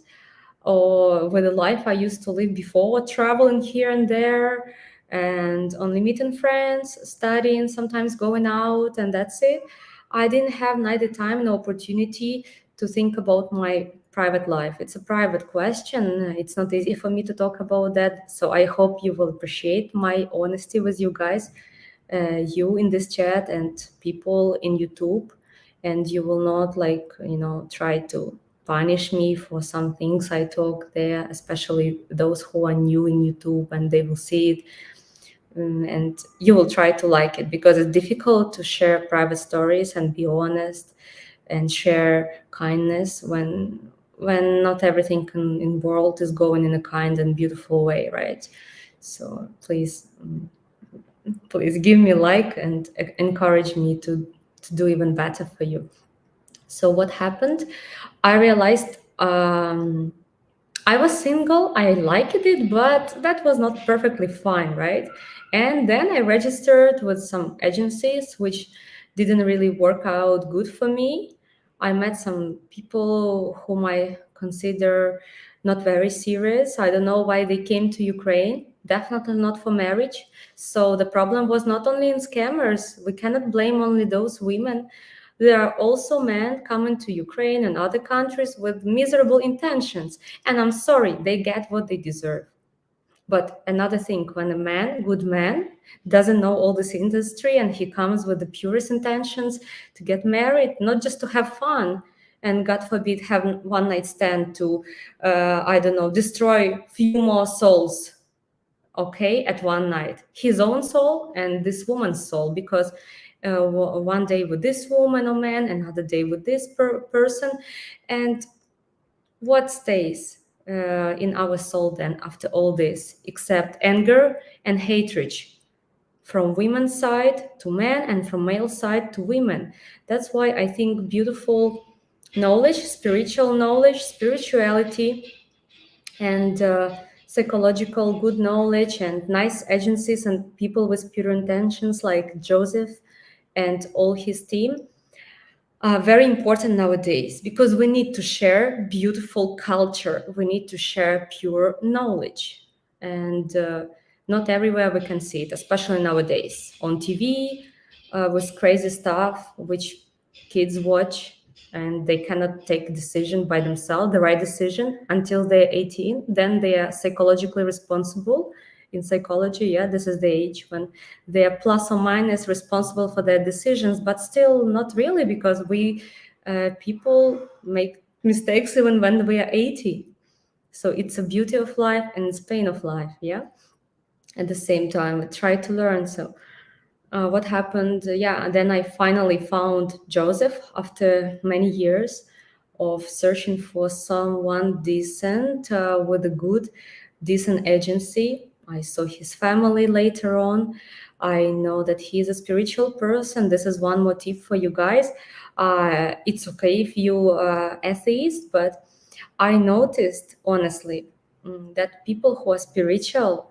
or with the life I used to live before, traveling here and there and only meeting friends, studying, sometimes going out, and that's it. I didn't have neither time nor opportunity to think about my private life. It's a private question. It's not easy for me to talk about that. So I hope you will appreciate my honesty with you guys, you in this chat and people in YouTube, and you will not try to punish me for some things I talk there, especially those who are new in YouTube and they will see it. And you will try to like it, because it's difficult to share private stories and be honest and share kindness when not everything in world is going in a kind and beautiful way, right? So please give me a like and encourage me to do even better for you. So what happened? I realized I was single, I liked it, but that was not perfectly fine, right? And then I registered with some agencies, which didn't really work out good for me. I met some people whom I consider not very serious. I don't know why they came to Ukraine, definitely not for marriage. So the problem was not only in scammers. We cannot blame only those women. There are also men coming to Ukraine and other countries with miserable intentions. And I'm sorry, they get what they deserve. But another thing, when a man, good man, doesn't know all this industry and he comes with the purest intentions to get married, not just to have fun, and God forbid have one night stand to, destroy few more souls, okay, at one night, his own soul and this woman's soul, because one day with this woman or man, another day with this person, and what stays in our soul then after all this, except anger and hatred from women's side to men and from male side to women? That's why I think beautiful knowledge, spiritual knowledge, spirituality, and psychological good knowledge and nice agencies and people with pure intentions like Joseph and all his team are very important nowadays, because we need to share beautiful culture. We need to share pure knowledge. And not everywhere we can see it, especially nowadays on TV with crazy stuff which kids watch, and they cannot take a decision by themselves, the right decision, until they're 18. Then they are psychologically responsible. In psychology, yeah, this is the age when they are plus or minus responsible for their decisions, but still not really, because we people make mistakes even when we are 80. So it's a beauty of life and it's pain of life, yeah. At the same time, we try to learn. So what happened? Then I finally found Joseph after many years of searching for someone decent with a good, decent agency. I saw his family later on. I know that he's a spiritual person. This is one more tip for you guys. It's okay if you are atheist, but I noticed, honestly, that people who are spiritual,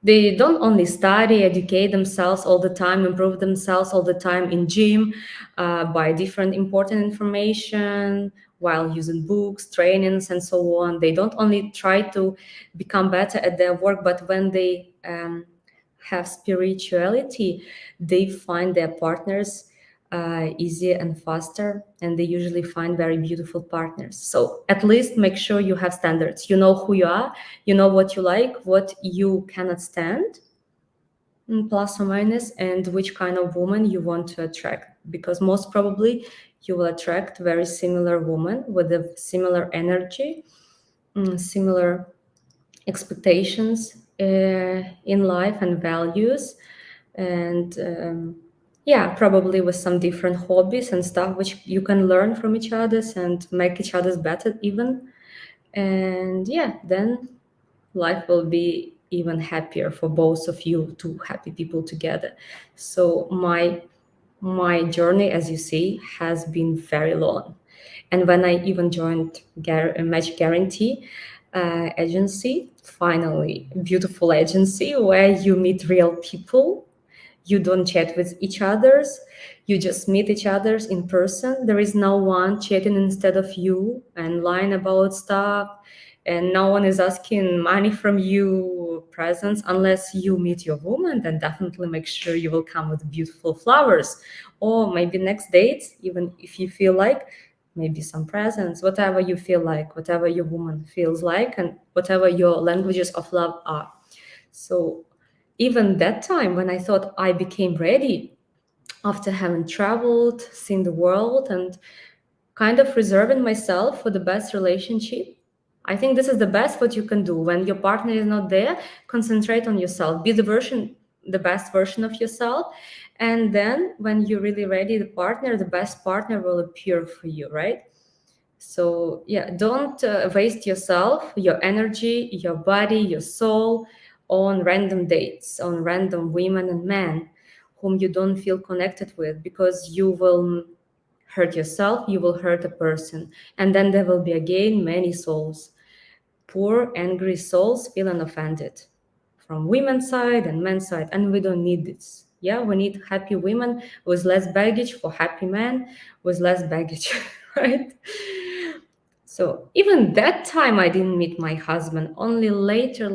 they don't only study, educate themselves all the time, improve themselves all the time in gym, buy different important information while using books, trainings, and so on. They don't only try to become better at their work, but when they have spirituality, they find their partners easier and faster, and they usually find very beautiful partners. So at least make sure you have standards. You know who you are, you know what you like, what you cannot stand, plus or minus, and which kind of woman you want to attract. Because most probably you will attract very similar woman with a similar energy, similar expectations in life and values, and yeah, probably with some different hobbies and stuff which you can learn from each other's and make each other's better even. And yeah, then life will be even happier for both of you, two happy people together. So my journey, as you see, has been very long. And when I even joined Match Guarantee agency, finally, beautiful agency where you meet real people. You don't chat with each others. You just meet each others in person. There is no one chatting instead of you and lying about stuff. And no one is asking money from you, presents, unless you meet your woman. Then definitely make sure you will come with beautiful flowers, or maybe next date, even if you feel like, maybe some presents, whatever you feel like, whatever your woman feels like, and whatever your languages of love are. So even that time when I thought I became ready after having traveled, seen the world, and kind of reserving myself for the best relationship, I think this is the best what you can do. When your partner is not there, concentrate on yourself, be the best version of yourself. And then when you're really ready, the best partner will appear for you, right? So yeah, don't waste yourself, your energy, your body, your soul on random dates, on random women and men whom you don't feel connected with, because you will hurt yourself, you will hurt a person, and then there will be again many souls, poor angry souls feeling offended from women's side and men's side, and we don't need this. Yeah, we need happy women with less baggage for happy men with less baggage. Right? So even that time I didn't meet my husband, only later,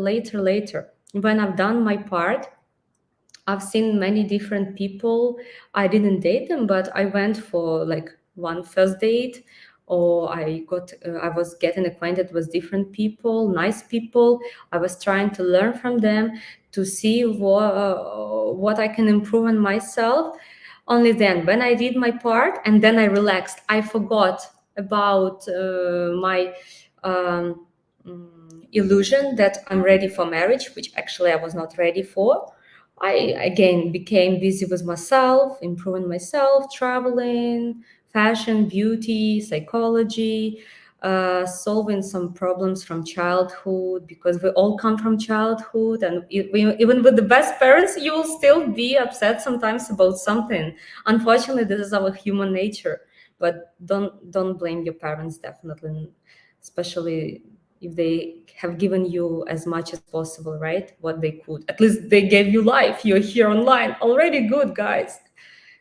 when I've done my part. I've seen many different people. I didn't date them, but I went for like one first date, or I was getting acquainted with different people, nice people. I was trying to learn from them to see what I can improve in myself. Only then, when I did my part, and then I relaxed, I forgot about my illusion that I'm ready for marriage, which actually I was not ready for. I again became busy with myself, improving myself, traveling, fashion, beauty, psychology, solving some problems from childhood, because we all come from childhood, and even with the best parents, you will still be upset sometimes about something. Unfortunately, this is our human nature. But don't blame your parents, definitely, especially if they have given you as much as possible, right? What they could. At least they gave you life. You're here online. Already good, guys.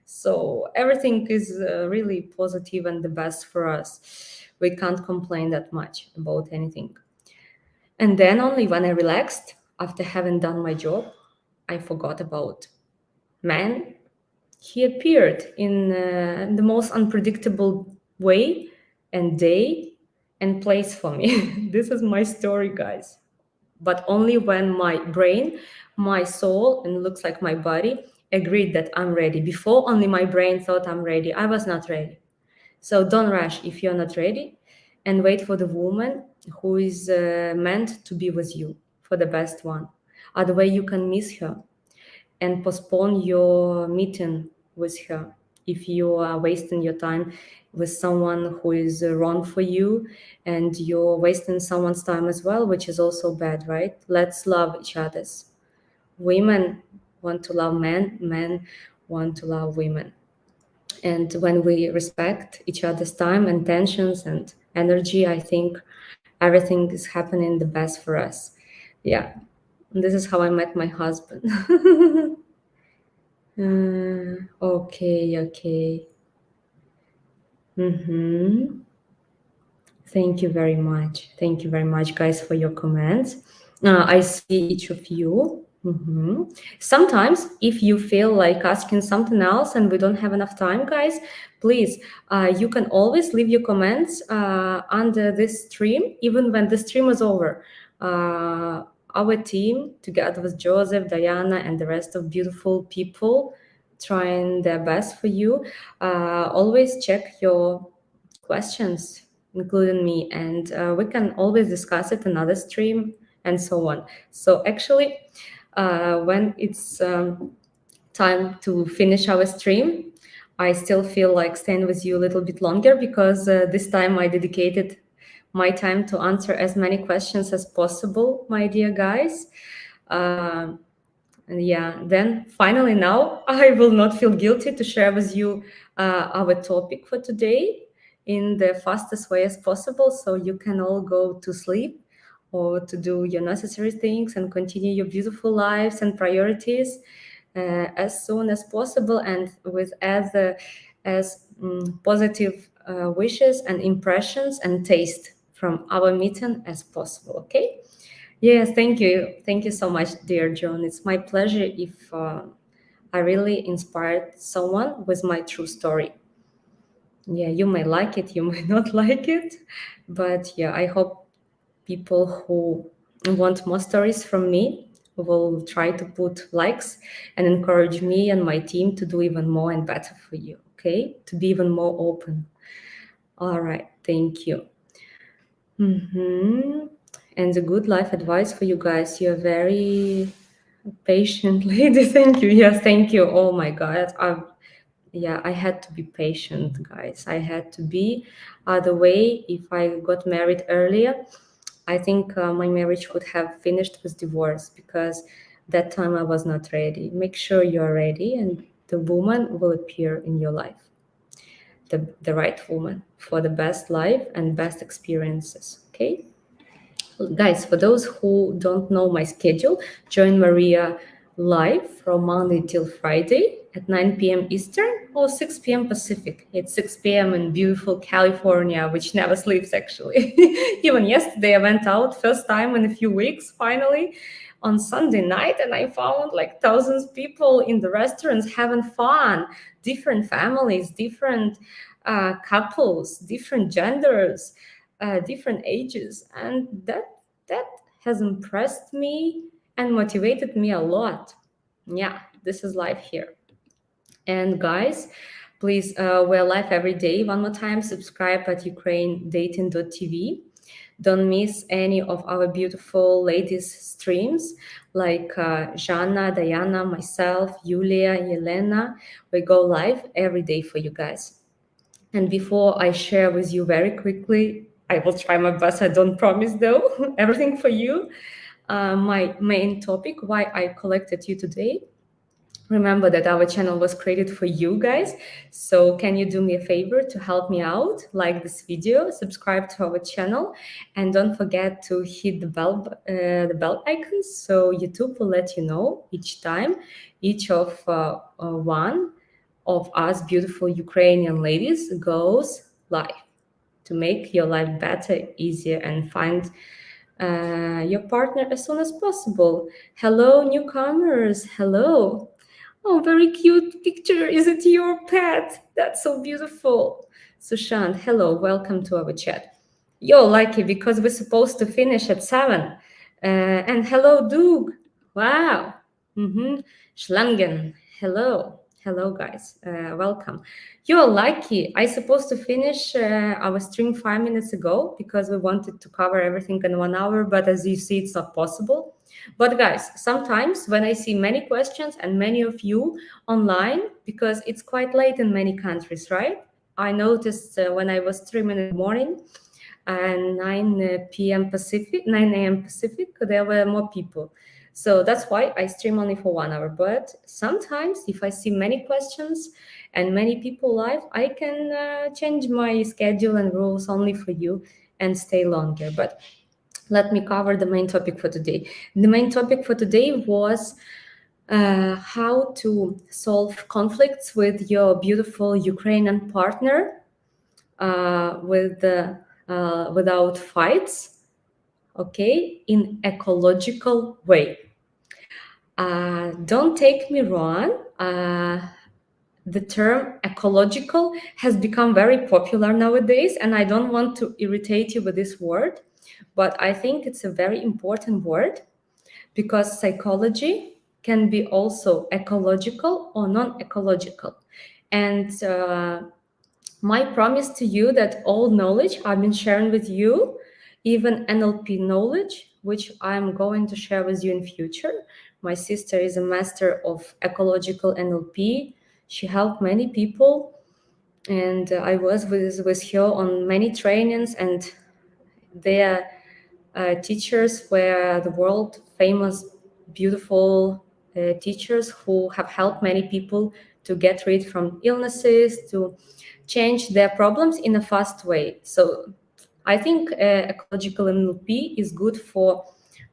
So everything is really positive and the best for us. We can't complain that much about anything. And then only when I relaxed, after having done my job, I forgot about man. He appeared in the most unpredictable way and day and place for me. This is my story, guys. But only when my brain, my soul, and looks like my body agreed that I'm ready. Before, only my brain thought I'm ready. I was not ready. So don't rush if you're not ready, and wait for the woman who is meant to be with you, for the best one. Otherwise, you can miss her and postpone your meeting with her if you are wasting your time with someone who is wrong for you, and you're wasting someone's time as well, which is also bad, right? Let's love each other's. Women want to love men, men want to love women. And when we respect each other's time and tensions and energy, I think everything is happening the best for us. Yeah, this is how I met my husband. Okay. Thank you very much. Thank you very much, guys, for your comments. I see each of you. Sometimes, if you feel like asking something else and we don't have enough time, guys, please, you can always leave your comments under this stream, even when the stream is over. Our team, together with Joseph, Diana, and the rest of beautiful people trying their best for you, always check your questions, including me, and we can always discuss it another stream and so on. So actually, when it's time to finish our stream, I still feel like staying with you a little bit longer, because this time I dedicated my time to answer as many questions as possible, my dear guys. And yeah, then finally now I will not feel guilty to share with you our topic for today in the fastest way as possible, so you can all go to sleep or to do your necessary things and continue your beautiful lives and priorities as soon as possible, and with as positive wishes and impressions and taste from our meeting as possible. Okay. Yes, thank you. Thank you so much, dear John. It's my pleasure if I really inspired someone with my true story. Yeah, you may like it, you may not like it, but yeah, I hope people who want more stories from me will try to put likes and encourage me and my team to do even more and better for you, okay? To be even more open. All right, thank you. And a good life advice for you guys. You're very patient lady. Thank you. Yes, thank you. Oh my God. I had to be patient, guys. I had to be. The way, if I got married earlier, I think my marriage would have finished with divorce, because that time I was not ready. Make sure you're ready, and the woman will appear in your life. The right woman for the best life and best experiences. Okay. Guys, for those who don't know my schedule, join Maria live from Monday till Friday at 9 p.m. Eastern or 6 p.m. Pacific. It's 6 p.m. in beautiful California, which never sleeps actually. Even yesterday I went out, first time in a few weeks, finally, on Sunday night, and I found like thousands of people in the restaurants having fun, different families, different couples, different genders, different ages, and that has impressed me and motivated me a lot. Yeah, this is life here. And guys, please, we're live every day. One more time, subscribe at ukrainedating.tv. Don't miss any of our beautiful ladies streams, like Jana, Diana, myself, Yulia, Yelena. We go live every day for you guys. And before I share with you very quickly, I will try my best, I don't promise though, everything for you. My main topic, why I collected you today. Remember that our channel was created for you guys. So can you do me a favor to help me out? Like this video, subscribe to our channel, and don't forget to hit the bell icon, so YouTube will let you know each time each of one of us beautiful Ukrainian ladies goes live, to make your life better, easier, and find your partner as soon as possible. Hello, newcomers. Hello. Oh, very cute picture. Is it your pet? That's so beautiful. Sushant, hello. Welcome to our chat. You're lucky because we're supposed to finish at 7. And hello, Doug. Wow. Schlangen. Hello. Hello, guys. Welcome. You're lucky. I supposed to finish our stream 5 minutes ago because we wanted to cover everything in 1 hour, but as you see, it's not possible. But guys, sometimes when I see many questions and many of you online, because it's quite late in many countries, right? I noticed when I was streaming in the morning, 9 p.m. Pacific, 9 a.m. Pacific, there were more people. So that's why I stream only for 1 hour. But sometimes if I see many questions and many people live, I can change my schedule and rules only for you. and stay longer. But let me cover the main topic for today. The main topic for today was how to solve conflicts with your beautiful Ukrainian partner without fights, okay, in ecological way. Don't take me wrong. The term ecological has become very popular nowadays, and I don't want to irritate you with this word, but I think it's a very important word because psychology can be also ecological or non-ecological. And my promise to you that all knowledge I've been sharing with you, even NLP knowledge, which I'm going to share with you in future. My sister is a master of ecological NLP. She helped many people, and I was with her on many trainings, and their teachers were the world famous, beautiful teachers who have helped many people to get rid from illnesses, to change their problems in a fast way. So I think ecological NLP is good for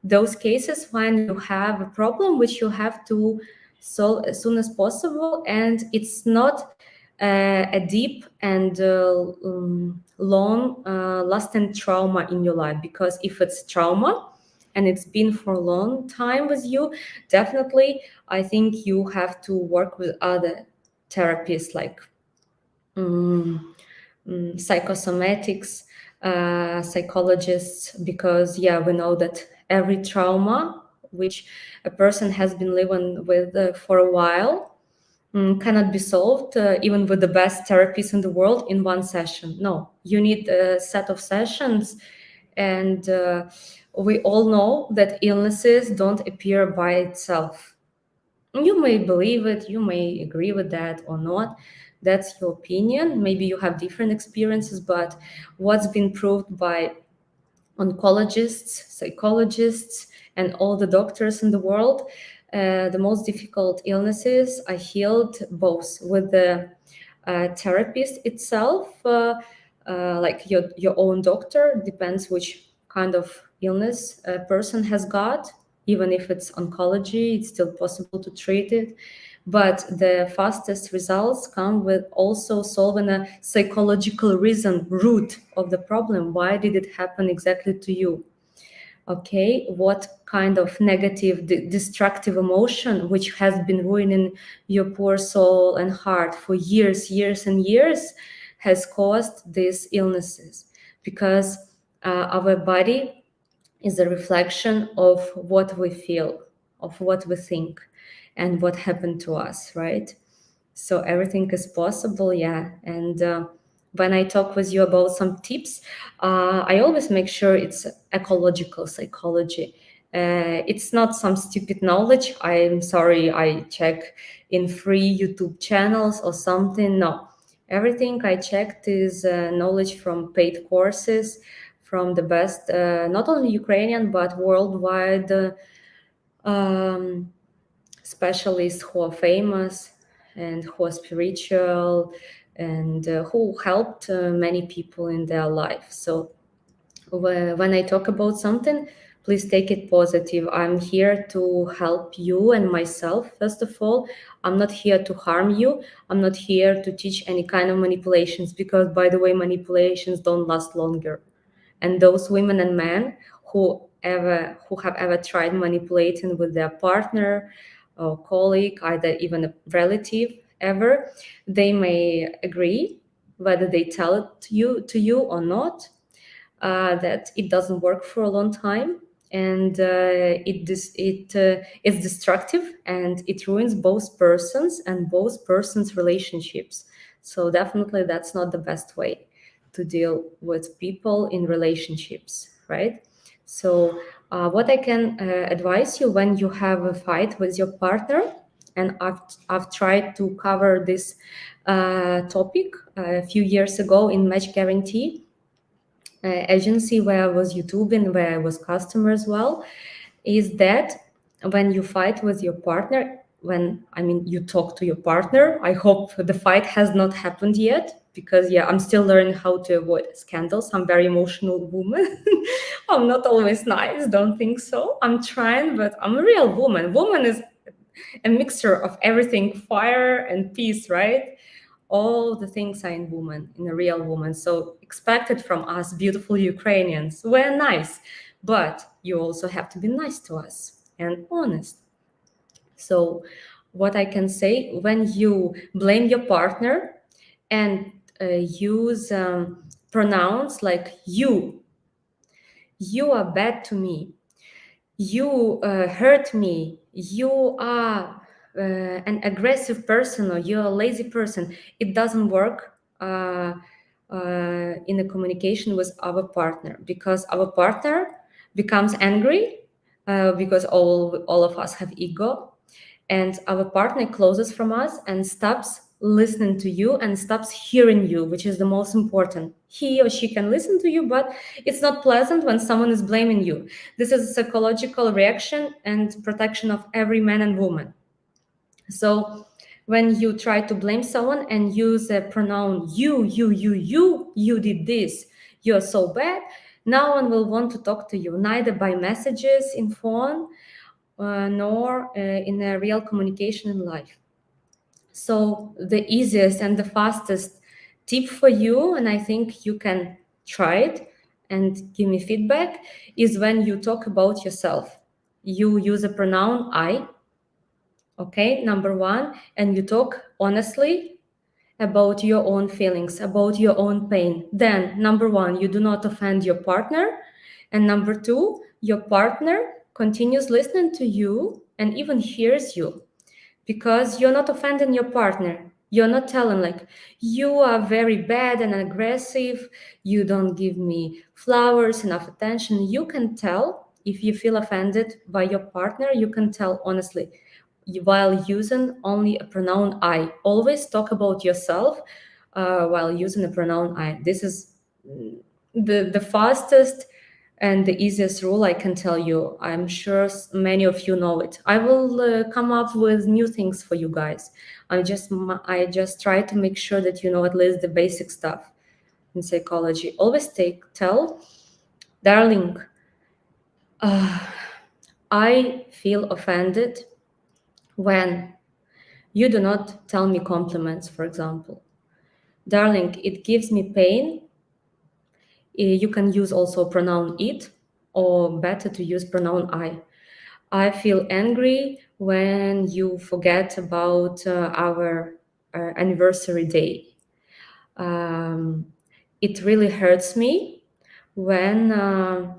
those cases when you have a problem which you have to solve as soon as possible, and it's not a deep and long lasting trauma in your life. Because if it's trauma and it's been for a long time with you, definitely I think you have to work with other therapies like psychosomatics, psychologists, because we know that every trauma which a person has been living with for a while cannot be solved even with the best therapists in the world in one session. No, you need a set of sessions, and we all know that illnesses don't appear by itself. You may believe it, you may agree with that or not. That's your opinion. Maybe you have different experiences, but what's been proved by oncologists, psychologists, and all the doctors in the world, the most difficult illnesses are healed both with the therapist itself, like your own doctor, depends which kind of illness a person has got. Even if it's oncology, it's still possible to treat it. But the fastest results come with also solving a psychological reason, root of the problem. Why did it happen exactly to you? Okay, what kind of negative, destructive emotion which has been ruining your poor soul and heart for years and years has caused these illnesses? Because our body is a reflection of what we feel, of what we think, and what happened to us, right? So everything is possible, and when I talk with you about some tips, I always make sure it's ecological psychology. It's not some stupid knowledge. I'm sorry, I check in free YouTube channels or something. No, everything I checked is knowledge from paid courses, from the best, not only Ukrainian, but worldwide specialists who are famous and who are spiritual and who helped many people in their life. So when I talk about something, please take it positive. I'm here to help you and myself, first of all. I'm not here to harm you. I'm not here to teach any kind of manipulations, because, by the way, manipulations don't last longer. And those women and men who have ever tried manipulating with their partner or colleague, either even a relative ever, they may agree, whether they tell it to you or not, that it doesn't work for a long time, and it's destructive, and it ruins both persons and both persons' relationships. So definitely that's not the best way to deal with people in relationships, right? So what I can advise you when you have a fight with your partner, and I've tried to cover this topic a few years ago in Match Guarantee agency where I was YouTubing, where I was customer as well, is that when you fight with your partner, you talk to your partner, I hope the fight has not happened yet, because I'm still learning how to avoid scandals. I'm a very emotional woman. I'm not always nice, don't think so. I'm trying, but I'm a real woman. Woman is a mixture of everything, fire and peace, right? All the things are in woman, in a real woman. So expect it from us, beautiful Ukrainians. We're nice, but you also have to be nice to us and honest. So what I can say, when you blame your partner and use pronouns like you are bad to me, you hurt me, you are an aggressive person, or you're a lazy person, it doesn't work in a communication with our partner, because our partner becomes angry because all of us have ego, and our partner closes from us and stops listening to you and stops hearing you, which is the most important. He or she can listen to you, but it's not pleasant when someone is blaming you. This is a psychological reaction and protection of every man and woman. So when you try to blame someone and use a pronoun you did this, you're so bad, no one will want to talk to you, neither by messages in phone nor in a real communication in life. So the easiest and the fastest tip for you, and I think you can try it and give me feedback, is when you talk about yourself. You use a pronoun I, okay, number one, and you talk honestly about your own feelings, about your own pain. Then, number one, you do not offend your partner. And number two, your partner continues listening to you and even hears you, because you're not offending your partner. You're not telling like, you are very bad and aggressive, you don't give me flowers, enough attention. You can tell if you feel offended by your partner, you can tell honestly, while using only a pronoun I. Always talk about yourself while using a pronoun I. This is the fastest and the easiest rule I can tell you. I'm sure many of you know it. I will come up with new things for you guys. I just try to make sure that you know at least the basic stuff in psychology. Always tell, darling, I feel offended when you do not tell me compliments, for example. Darling, it gives me pain. You can use also pronoun it, or better to use pronoun I. I feel angry when you forget about our anniversary day. It really hurts me when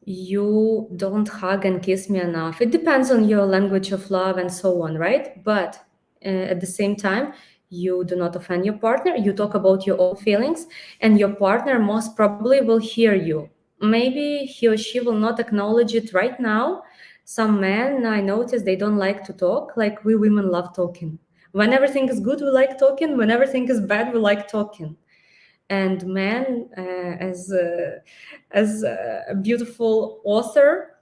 you don't hug and kiss me enough. It depends on your language of love and so on, right? But at the same time, you do not offend your partner. You talk about your own feelings, and your partner most probably will hear you. Maybe he or she will not acknowledge it right now. Some men, I notice, they don't like to talk. Like, we women love talking. When everything is good, we like talking. When everything is bad, we like talking. And men, as a beautiful author,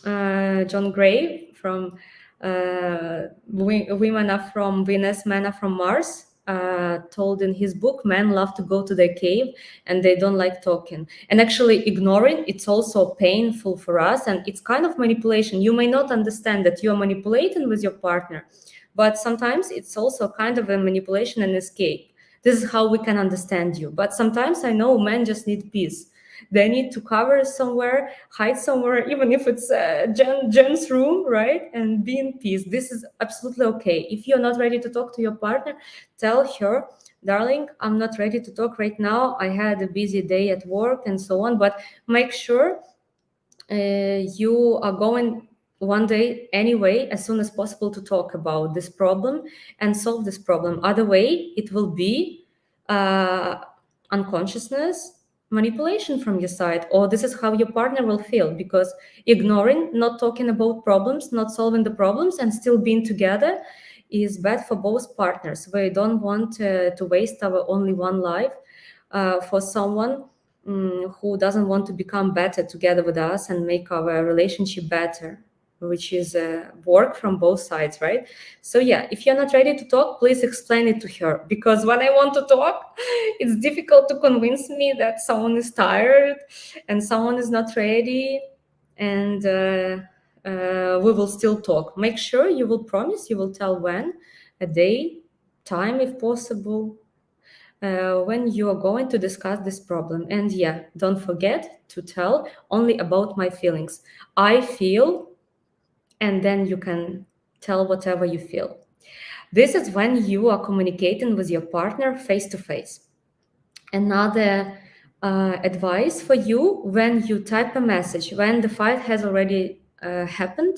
John Gray, from Women Are From Venus, Men Are From Mars, told in his book, men love to go to their cave and they don't like talking. And actually ignoring, it's also painful for us, and it's kind of manipulation. You may not understand that you're manipulating with your partner, but sometimes it's also kind of a manipulation and escape. This is how we can understand you. But sometimes I know men just need peace. They need to cover somewhere, hide somewhere, even if it's Jen's room, right? And be in peace. This is absolutely okay. If you're not ready to talk to your partner, tell her, darling, I'm not ready to talk right now. I had a busy day at work and so on. But make sure you are going one day anyway, as soon as possible, to talk about this problem and solve this problem. Other way, it will be unconsciousness, manipulation from your side, or this is how your partner will feel, because ignoring, not talking about problems, not solving the problems, and still being together is bad for both partners. We don't want to waste our only one life for someone who doesn't want to become better together with us and make our relationship better. which is work from both sides, right? So yeah, if you're not ready to talk, please explain it to her, because when I want to talk, it's difficult to convince me that someone is tired and someone is not ready, and we will still talk. Make sure you will promise, you will tell when, a day, time if possible, when you are going to discuss this problem. And yeah, don't forget to tell only about my feelings. I feel, and then you can tell whatever you feel. This is when you are communicating with your partner face to face. Another advice for you: when you type a message, when the fight has already happened,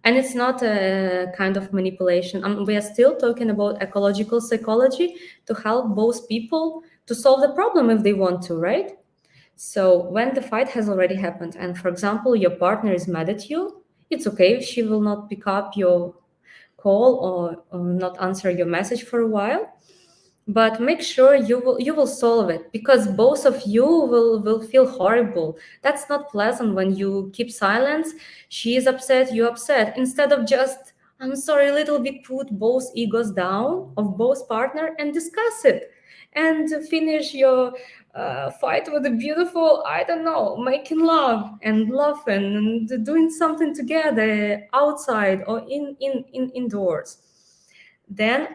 and it's not a kind of manipulation. We are still talking about ecological psychology to help both people to solve the problem if they want to, right? So when the fight has already happened, and for example, your partner is mad at you, it's okay if she will not pick up your call or not answer your message for a while, but make sure you will solve it, because both of you will feel horrible. That's not pleasant when you keep silence. She is upset, you upset, instead of just, I'm sorry, a little bit, put both egos down of both partner and discuss it, and finish your fight with a beautiful, I don't know, making love and laughing and doing something together outside or indoors. Then,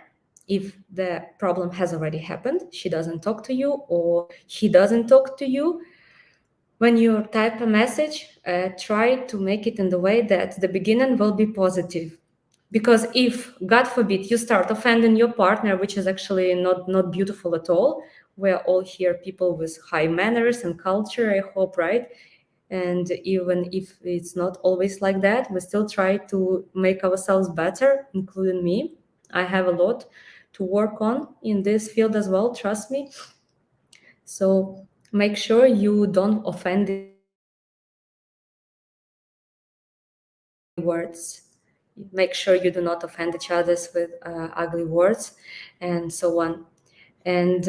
if the problem has already happened, she doesn't talk to you or he doesn't talk to you, when you type a message, try to make it in the way that the beginning will be positive. Because if, God forbid, you start offending your partner, which is actually not beautiful at all, we're all here people with high manners and culture, I hope, right? And even if it's not always like that, we still try to make ourselves better, including me. I have a lot to work on in this field as well, trust me. So make sure you don't offend each other with ugly words. Make sure you do not offend each other with ugly words and so on. And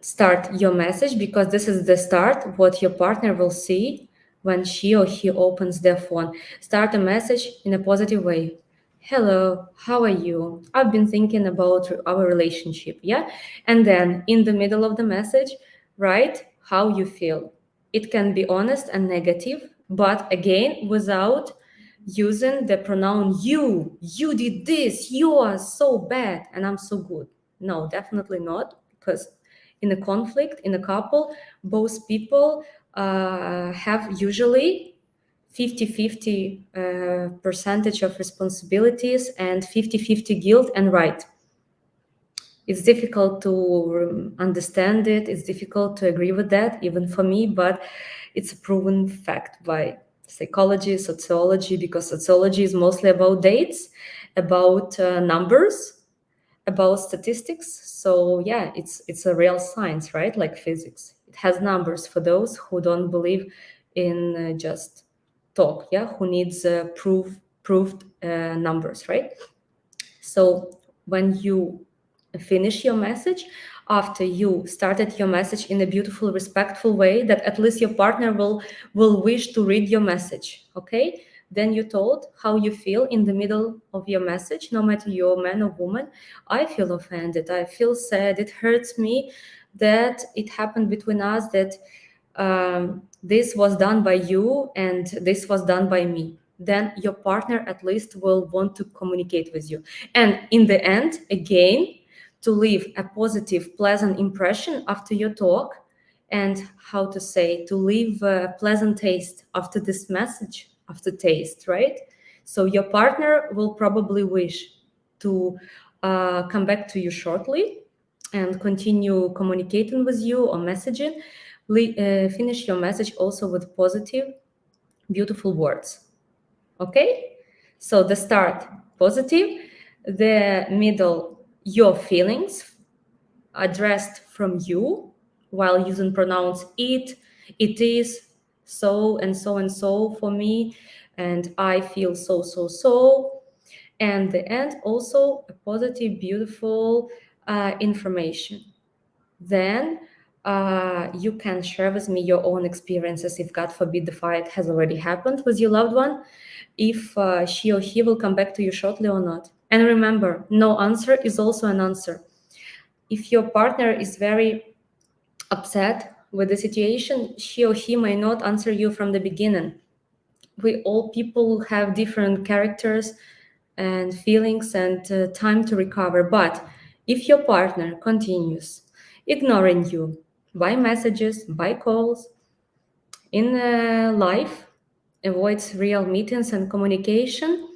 start your message, because this is the start, what your partner will see when she or he opens their phone. Start a message in a positive way. Hello, how are you? I've been thinking about our relationship, yeah? And then in the middle of the message, write how you feel. It can be honest and negative, but again, without using the pronoun you. You did this, you are so bad, and I'm so good. No, definitely not, because in a conflict, in a couple, both people have usually 50-50 percentage of responsibilities and 50-50 guilt and right. It's difficult to understand it. It's difficult to agree with that, even for me, but it's a proven fact by psychology, sociology, because sociology is mostly about dates, about numbers, about statistics. So yeah, it's a real science, right? Like physics. It has numbers for those who don't believe in just talk, yeah, who needs proved numbers, right? So when you finish your message, after you started your message in a beautiful, respectful way that at least your partner will wish to read your message, okay? Then you told how you feel in the middle of your message, no matter you're a man or woman. I feel offended, I feel sad, it hurts me that it happened between us, that this was done by you and this was done by me. Then your partner at least will want to communicate with you. And in the end, again, to leave a positive, pleasant impression after your talk, and how to say, to leave a pleasant taste after this message, after taste, right? So your partner will probably wish to come back to you shortly and continue communicating with you or messaging. Finish your message also with positive, beautiful words. Okay? So the start, positive, the middle, your feelings addressed from you, while using pronouns it is, so and so and so for me, and I feel so, so, so. And the end, also a positive, beautiful information. Then You can share with me your own experiences if, God forbid, the fight has already happened with your loved one, if she or he will come back to you shortly or not. And remember, no answer is also an answer. If your partner is very upset with the situation, she or he may not answer you from the beginning. We all people have different characters and feelings and time to recover. But if your partner continues ignoring you by messages, by calls, in life, avoids real meetings and communication,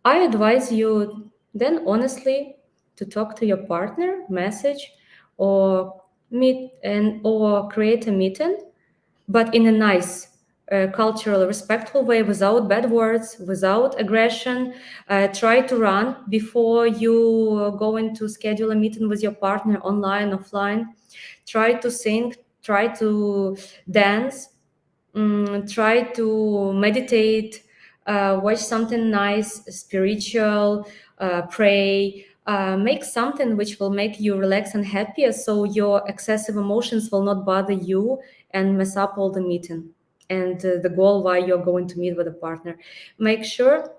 I advise you then honestly to talk to your partner, message, or meet and or create a meeting, but in a nice, cultural, respectful way, without bad words, without aggression. Try to run before you go into schedule a meeting with your partner, online, offline. Try to sing, try to dance, try to meditate, watch something nice, spiritual, pray, make something which will make you relax and happier, so your excessive emotions will not bother you and mess up all the meeting and the goal why you're going to meet with a partner. Make sure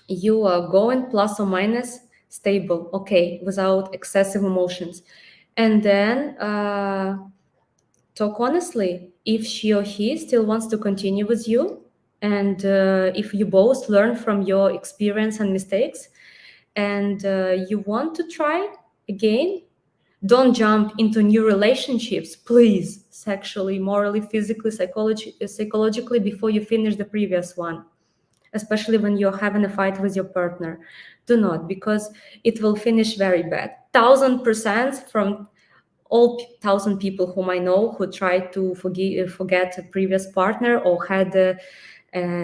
you are going plus or minus stable, okay, without excessive emotions. And then talk honestly if she or he still wants to continue with you, and if you both learn from your experience and mistakes, and you want to try again. Don't jump into new relationships, please, sexually, morally, physically, psychologically, before you finish the previous one, especially when you're having a fight with your partner. Do not, because it will finish very bad. 1000% from all 1,000 people whom I know who tried to forget a previous partner or had a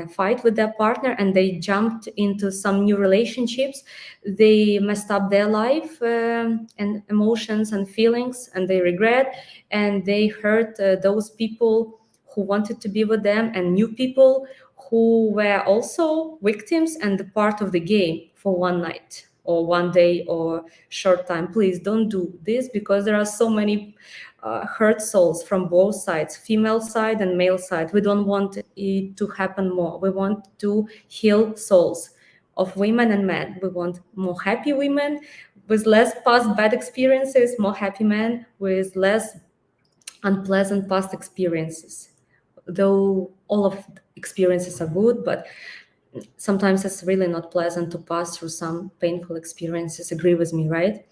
fight with their partner and they jumped into some new relationships, they messed up their life and emotions and feelings, and they regret, and they hurt those people who wanted to be with them, and new people who were also victims and the part of the game for one night or one day or short time. Please don't do this, because there are so many hurt souls from both sides, female side and male side. We don't want it to happen more. We want to heal souls of women and men. We want more happy women with less past bad experiences, more happy men with less unpleasant past experiences. Though all of experiences are good, but sometimes it's really not pleasant to pass through some painful experiences. Agree with me, right?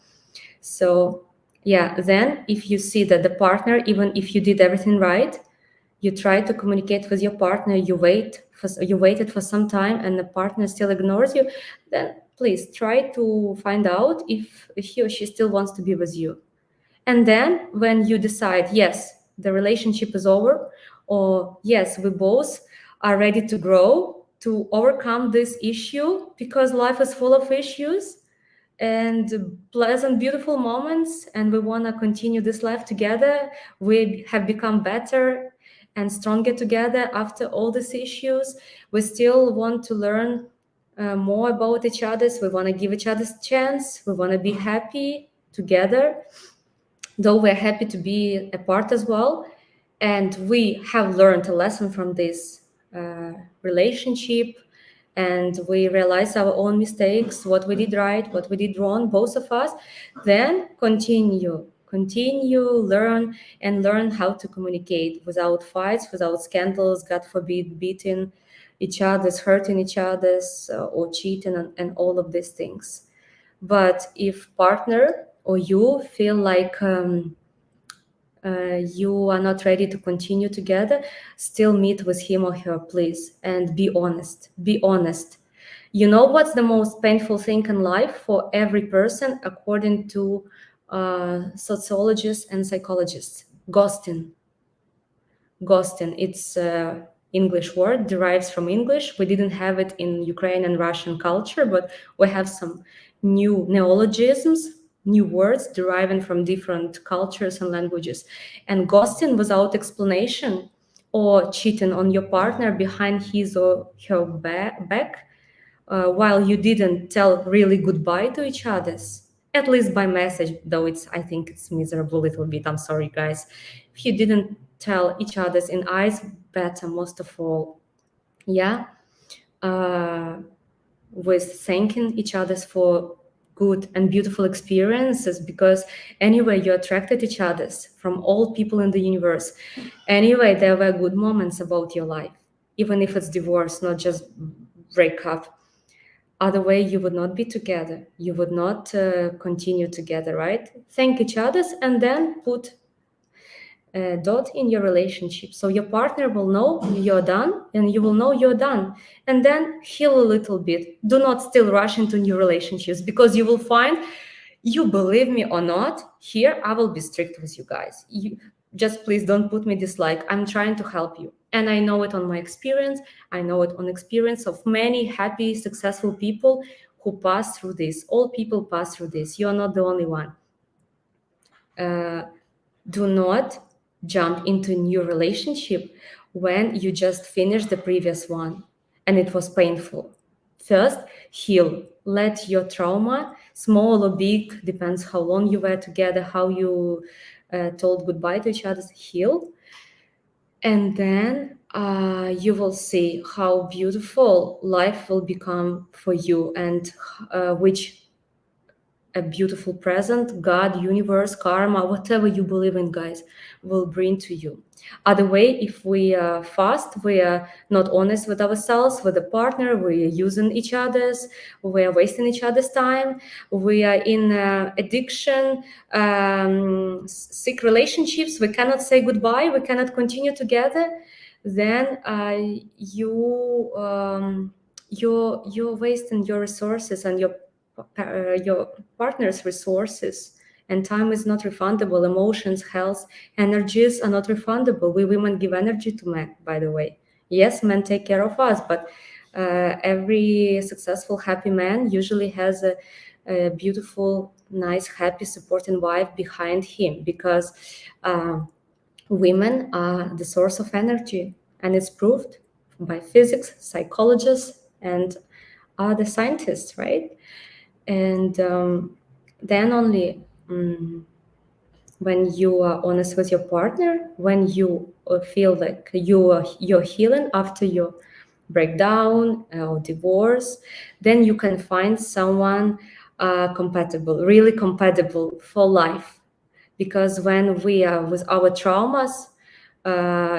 So yeah, then if you see that the partner, even if you did everything right, you try to communicate with your partner, you waited for some time and the partner still ignores you, then please try to find out if he or she still wants to be with you. And then when you decide, yes, the relationship is over, or yes, we both are ready to grow, to overcome this issue, because life is full of issues and pleasant, beautiful moments, and we want to continue this life together. We have become better and stronger together after all these issues. We still want to learn more about each other. We want to give each other a chance. We want to be happy together, though we're happy to be apart as well. And we have learned a lesson from this relationship, and we realize our own mistakes, what we did right, what we did wrong, both of us. Then continue, learn, and learn how to communicate without fights, without scandals, God forbid, beating each other's, hurting each other's, or cheating, and all of these things. But if partner or you feel like you are not ready to continue together, still meet with him or her, please, and be honest. Be honest. You know what's the most painful thing in life for every person, according to sociologists and psychologists? Ghosting. Ghosting. It's an English word, derives from English. We didn't have it in Ukrainian and Russian culture, but we have some new neologisms, new words deriving from different cultures and languages. And ghosting without explanation, or cheating on your partner behind his or her back, while you didn't tell really goodbye to each other, at least by message, though I think it's miserable a little bit. I'm sorry, guys. If you didn't tell each other's in eyes, better, most of all. Yeah. With thanking each other's for good and beautiful experiences, because anyway, you attracted each other's from all people in the universe. Anyway, there were good moments about your life, even if it's divorce, not just breakup. Other way, you would not be together. You would not continue together, right? Thank each other's and then put a dot in your relationship. So your partner will know you're done and you will know you're done. And then heal a little bit. Do not still rush into new relationships, because you will find, you believe me or not, here I will be strict with you guys. You just please don't put me dislike. I'm trying to help you. And I know it on my experience. I know it on experience of many happy, successful people who pass through this. All people pass through this. You're not the only one. Do not jump into a new relationship when you just finished the previous one and it was painful. First, heal. Let your trauma, small or big, depends how long you were together, how you told goodbye to each other, heal. And then you will see how beautiful life will become for you, and which a beautiful present God, universe, karma, whatever you believe in, guys, will bring to you. Other way, if we are fast, we are not honest with ourselves, with a partner, we are using each other's, we are wasting each other's time, we are in addiction, sick relationships, we cannot say goodbye, we cannot continue together, then you're wasting your resources and your partner's resources, and time is not refundable. Emotions, health, energies are not refundable. We women give energy to men, by the way. Yes, men take care of us, but every successful, happy man usually has a beautiful, nice, happy, supporting wife behind him, because women are the source of energy, and it's proved by physics, psychologists, and other scientists, right? And then only when you are honest with your partner, when you feel like you're healing after your breakdown or divorce, then you can find someone compatible, really compatible for life. Because when we are with our traumas,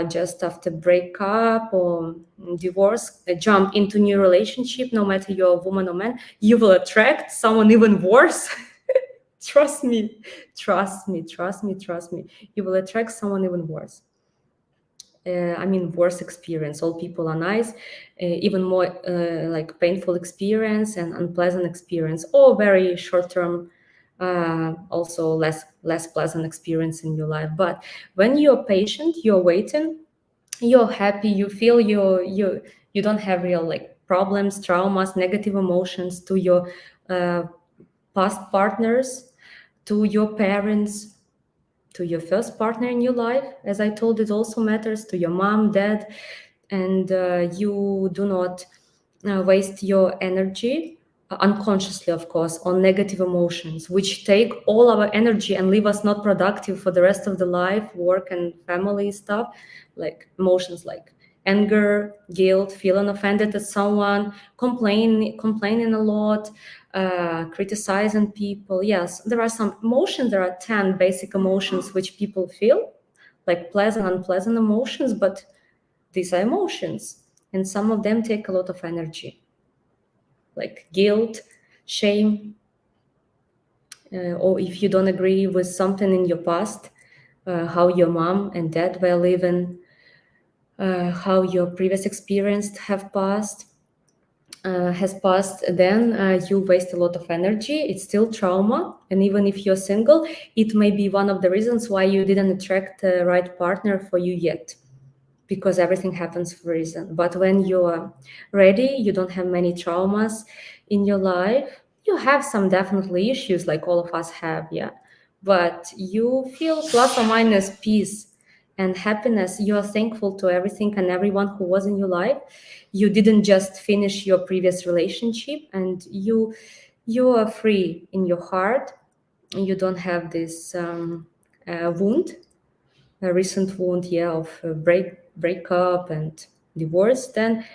just after breakup or divorce, jump into new relationship, no matter you're a woman or man, you will attract someone even worse. Trust me, trust me, trust me, trust me. You will attract someone even worse. Worse experience. All people are nice, even more like painful experience and unpleasant experience, or very short-term, also less pleasant experience in your life. But when you're patient, you're waiting, you're happy, you feel you don't have real like problems, traumas, negative emotions to your past partners, to your parents, to your first partner in your life. As I told, it also matters to your mom, dad, and you do not waste your energy unconsciously, of course, on negative emotions, which take all our energy and leave us not productive for the rest of the life, work and family stuff, like emotions like anger, guilt, feeling offended at someone, complaining a lot, criticizing people. Yes, there are some emotions. There are 10 basic emotions which people feel, like pleasant, unpleasant emotions, but these are emotions, and some of them take a lot of energy, like guilt, shame, or if you don't agree with something in your past, how your mom and dad were living, how your previous experience has passed, then you waste a lot of energy. It's still trauma, and even if you're single, it may be one of the reasons why you didn't attract the right partner for you yet, because everything happens for a reason. But when you're ready, you don't have many traumas in your life. You have some definitely issues, like all of us have, yeah, but you feel plus or minus peace and happiness. You are thankful to everything and everyone who was in your life. You didn't just finish your previous relationship, and you are free in your heart, you don't have this wound, a recent wound, of a breakup and divorce, then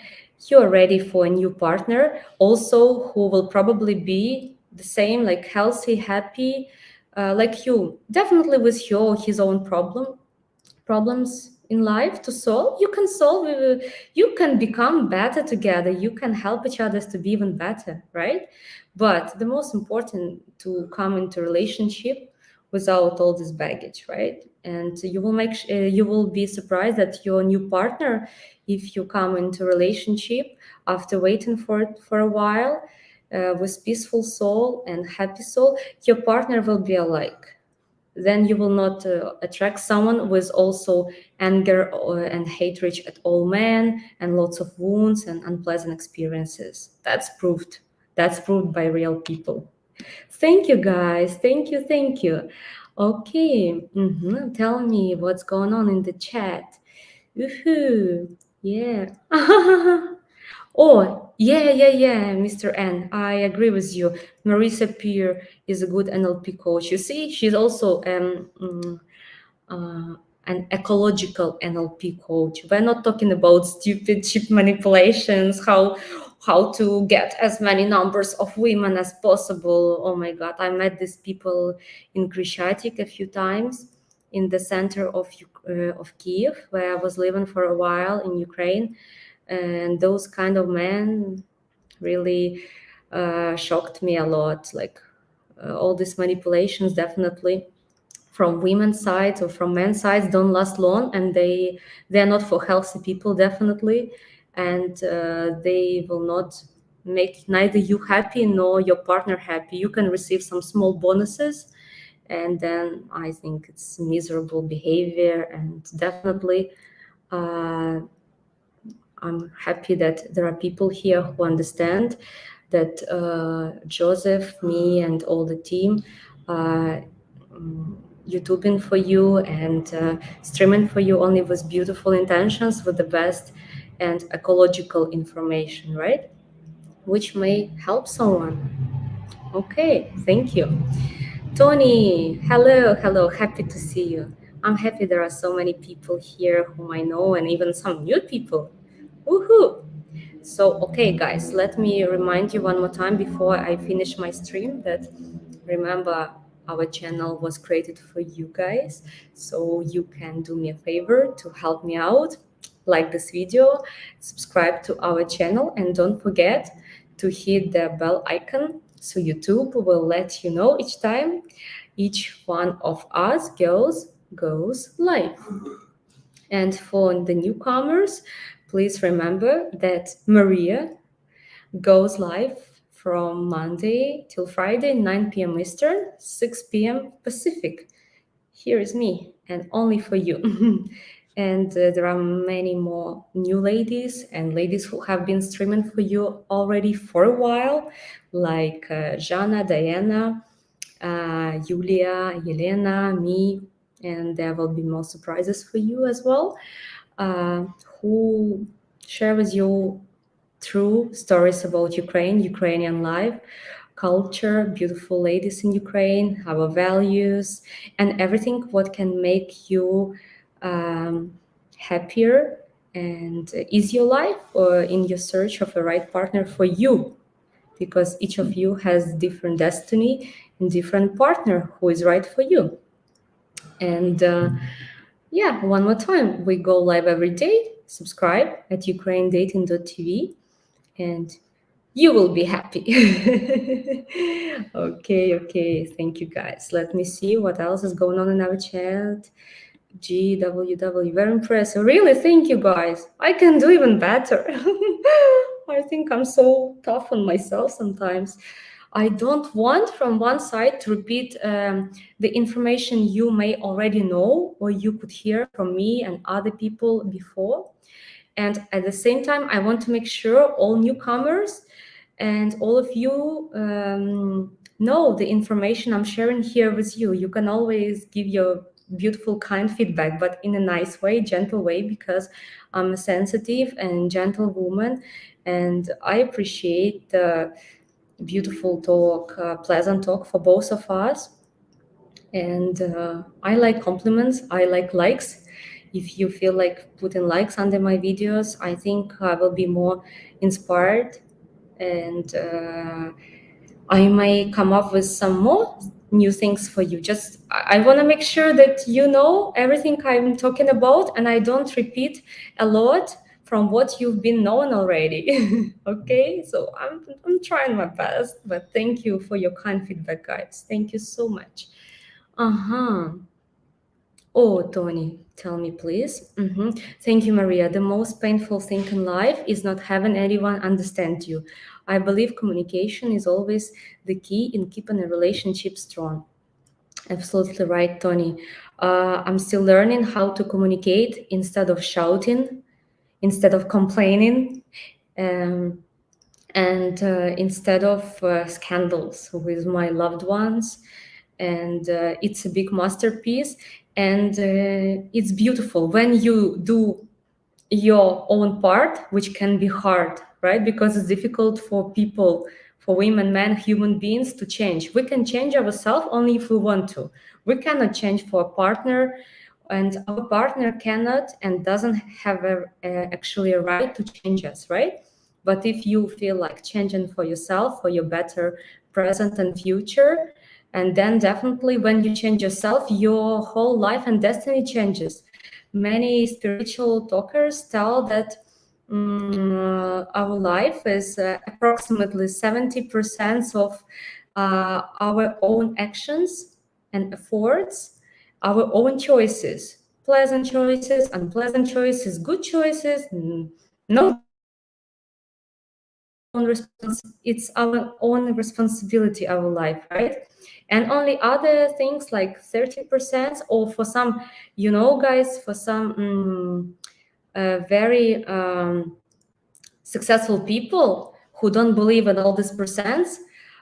you're ready for a new partner, also who will probably be the same, like healthy, happy, like you, definitely with his own problems in life to solve. You can solve, you can become better together, you can help each other to be even better, right? But the most important, to come into relationship without all this baggage, right? And you will you will be surprised that your new partner, if you come into relationship after waiting for a while, with peaceful soul and happy soul, your partner will be alike. Then you will not attract someone with also anger and hatred at all men and lots of wounds and unpleasant experiences. That's proved by real people. Thank you, guys. Thank you, thank you. Okay, tell me what's going on in the chat. Woohoo. Yeah. Oh, yeah, Mr. N. I agree with you. Marisa Peer is a good NLP coach. You see, she's also an ecological NLP coach. We're not talking about stupid cheap manipulations, how to get as many numbers of women as possible. Oh my God, I met these people in Krishatik a few times in the center of Kiev, where I was living for a while in Ukraine. And those kind of men really shocked me a lot. Like all these manipulations, definitely from women's sides or from men's sides, don't last long, and they're not for healthy people, definitely. And they will not make neither you happy nor your partner happy. You can receive some small bonuses, and then I think it's miserable behavior. And definitely I'm happy that there are people here who understand that Joseph, me, and all the team YouTubing for you and streaming for you only with beautiful intentions, with the best and ecological information, right? Which may help someone. Okay, thank you. Tony, hello, happy to see you. I'm happy there are so many people here whom I know and even some new people. Woohoo! So, okay, guys, let me remind you one more time before I finish my stream that remember our channel was created for you guys. So you can do me a favor to help me out, like this video, subscribe to our channel, and don't forget to hit the bell icon so YouTube will let you know each time each one of us goes live. And for the newcomers, please remember that Maria goes live from Monday till Friday, 9 p.m. Eastern, 6 p.m. Pacific. Here is me, and only for you. And there are many more new ladies and ladies who have been streaming for you already for a while, like Jana, Diana, Yulia, Yelena, me, and there will be more surprises for you as well, who share with you true stories about Ukraine, Ukrainian life, culture, beautiful ladies in Ukraine, our values, and everything what can make you happier and ease your life or in your search of a right partner for you, because each of you has different destiny and different partner who is right for you. And yeah, one more time, we go live every day. Subscribe at ukrainedating.tv and you will be happy. Okay, thank you guys. Let me see what else is going on in our chat. GWW, very impressive. Really, thank you guys. I can do even better. I think I'm so tough on myself sometimes. I don't want from one side to repeat the information you may already know or you could hear from me and other people before. And at the same time, I want to make sure all newcomers and all of you know the information I'm sharing here with you. You can always give your beautiful, kind feedback, but in a nice way, gentle way, because I'm a sensitive and gentle woman. And I appreciate the beautiful talk, pleasant talk for both of us. And I like compliments, I like likes. If you feel like putting likes under my videos, I think I will be more inspired, and I may come up with some more new things for you. Just I want to make sure that you know everything I'm talking about, and I don't repeat a lot from what you've been known already. Okay, so I'm trying my best, but thank you for your kind feedback, guys. Thank you so much. Uh-huh. Oh, Tony, tell me, please. Thank you, Maria. The most painful thing in life is not having anyone understand you. I believe communication is always the key in keeping a relationship strong. Absolutely right, Tony. I'm still learning how to communicate instead of shouting, instead of complaining, um, and instead of scandals with my loved ones. And it's a big masterpiece, and it's beautiful when you do your own part, which can be hard, right? Because it's difficult for people, for women, men, human beings to change. We can change ourselves only if we want to. We cannot change for a partner, and our partner cannot and doesn't have actually a right to change us, right? But if you feel like changing for yourself, for your better present and future, and then definitely when you change yourself, your whole life and destiny changes. Many spiritual talkers tell that our life is approximately 70% of our own actions and efforts, our own choices, pleasant choices, unpleasant choices, good choices, not good choices. It's our own responsibility, our life, right? And only other things like 30%, or for some, guys, for some very successful people who don't believe in all these percents,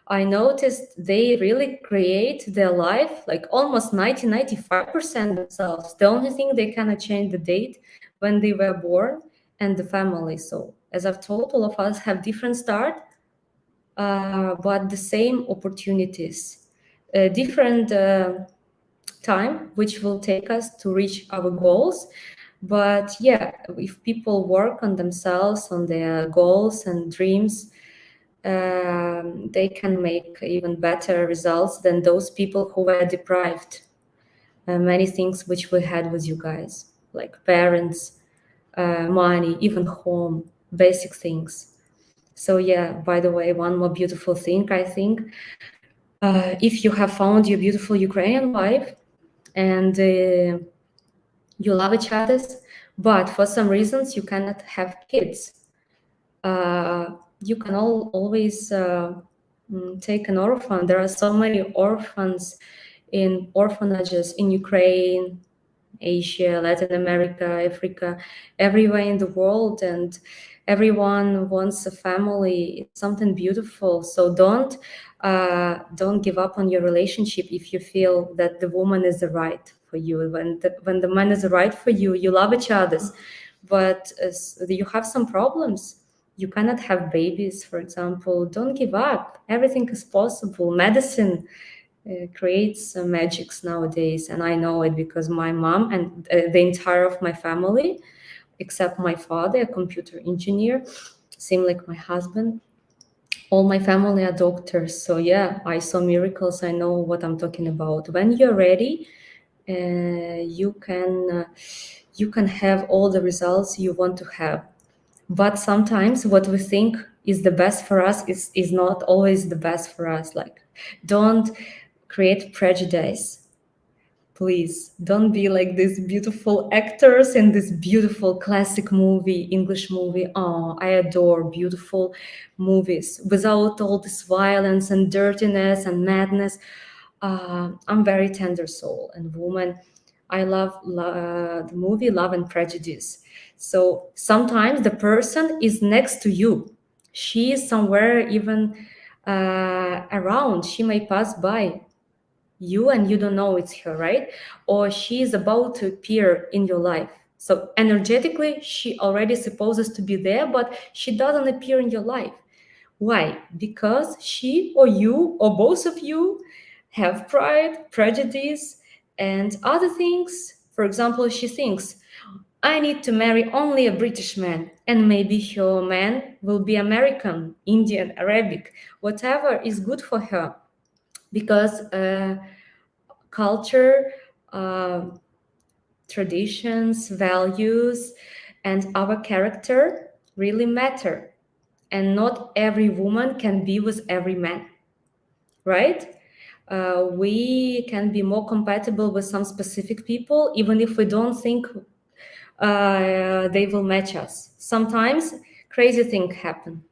I noticed they really create their life like almost 95% themselves. The only thing they cannot change the date when they were born and the family. So as I've told, all of us have different start, but the same opportunities, different time, which will take us to reach our goals. But yeah, if people work on themselves, on their goals and dreams, they can make even better results than those people who were deprived many things which we had with you guys, like parents, money, even home, basic things. So yeah, by the way, one more beautiful thing, I think, if you have found your beautiful Ukrainian wife and you love each other, but for some reasons you cannot have kids, you can always take an orphan. There are so many orphans in orphanages in Ukraine, Asia, Latin America, Africa, everywhere in the world, and everyone wants a family. It's something beautiful. So don't give up on your relationship if you feel that the woman is the right for you. When the man is right for you, you love each other, but you have some problems. You cannot have babies, for example. Don't give up. Everything is possible. Medicine creates magics nowadays, and I know it because my mom and the entire of my family, except my father, a computer engineer, same like my husband, all my family are doctors. So yeah, I saw miracles. I know what I'm talking about. When you're ready, you can have all the results you want to have. But sometimes what we think is the best for us is not always the best for us. Like, don't create prejudice. Please don't be like these beautiful actors in this beautiful classic movie, English movie. Oh, I adore beautiful movies without all this violence and dirtiness and madness. I'm very tender soul and woman. I love the movie Love and Prejudice. So sometimes the person is next to you. She is somewhere even around. She may pass by you and you don't know it's her, right? Or she is about to appear in your life. So energetically, she already supposes to be there, but she doesn't appear in your life. Why? Because she or you or both of you have pride, prejudice, and other things. For example, she thinks, I need to marry only a British man, and maybe her man will be American, Indian, Arabic, whatever is good for her, because culture, uh, traditions, values, and our character really matter. And not every woman can be with every man, right? We can be more compatible with some specific people, even if we don't think they will match us. Sometimes crazy things happen.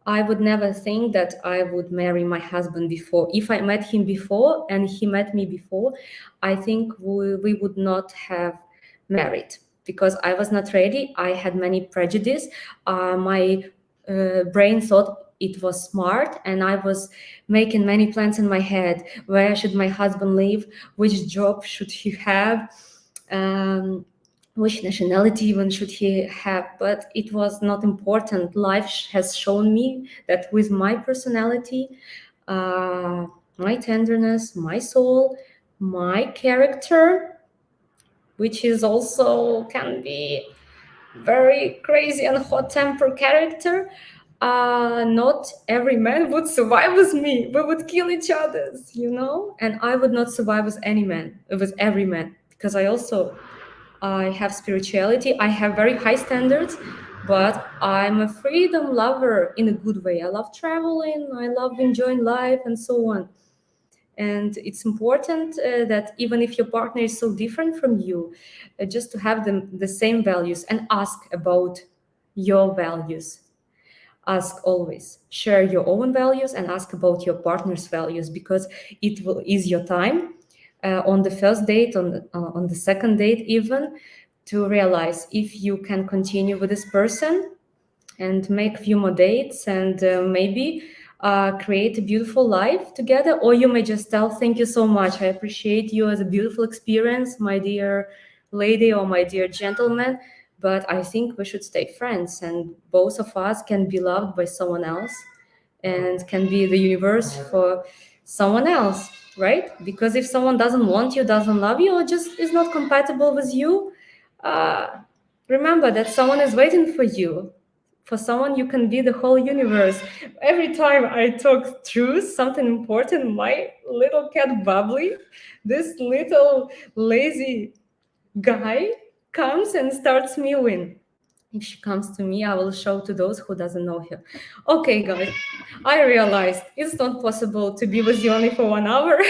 I would never think that I would marry my husband before. If I met him before and he met me before, I think we would not have married because I was not ready. I had many prejudice. My brain thought it was smart, and I was making many plans in my head. Where should my husband live? Which job should he have? Which nationality even should he have? But it was not important. Life has shown me that with my personality, my tenderness, my soul, my character, which is also can be very crazy and hot-tempered character, not every man would survive with me. We would kill each other, and I would not survive with any man, with every man, because I have spirituality, I have very high standards, but I'm a freedom lover in a good way. I love traveling, I love enjoying life, and so on. And it's important that even if your partner is so different from you, just to have the same values and ask about your values. Ask always. Share your own values and ask about your partner's values, because it will ease your time on the first date, on the second date even, to realize if you can continue with this person and make few more dates and maybe create a beautiful life together. Or you may just tell, thank you so much, I appreciate you as a beautiful experience, my dear lady or my dear gentleman, but I think we should stay friends, and both of us can be loved by someone else and can be the universe for someone else, right? Because if someone doesn't want you, doesn't love you, or just is not compatible with you, remember that someone is waiting for you. For someone, you can be the whole universe. Every time I talk truth, something important, my little cat Bubbly, this little lazy guy, comes and starts mewing. If she comes to me, I will show to those who doesn't know her. Okay, guys, I realized it's not possible to be with you only for 1 hour.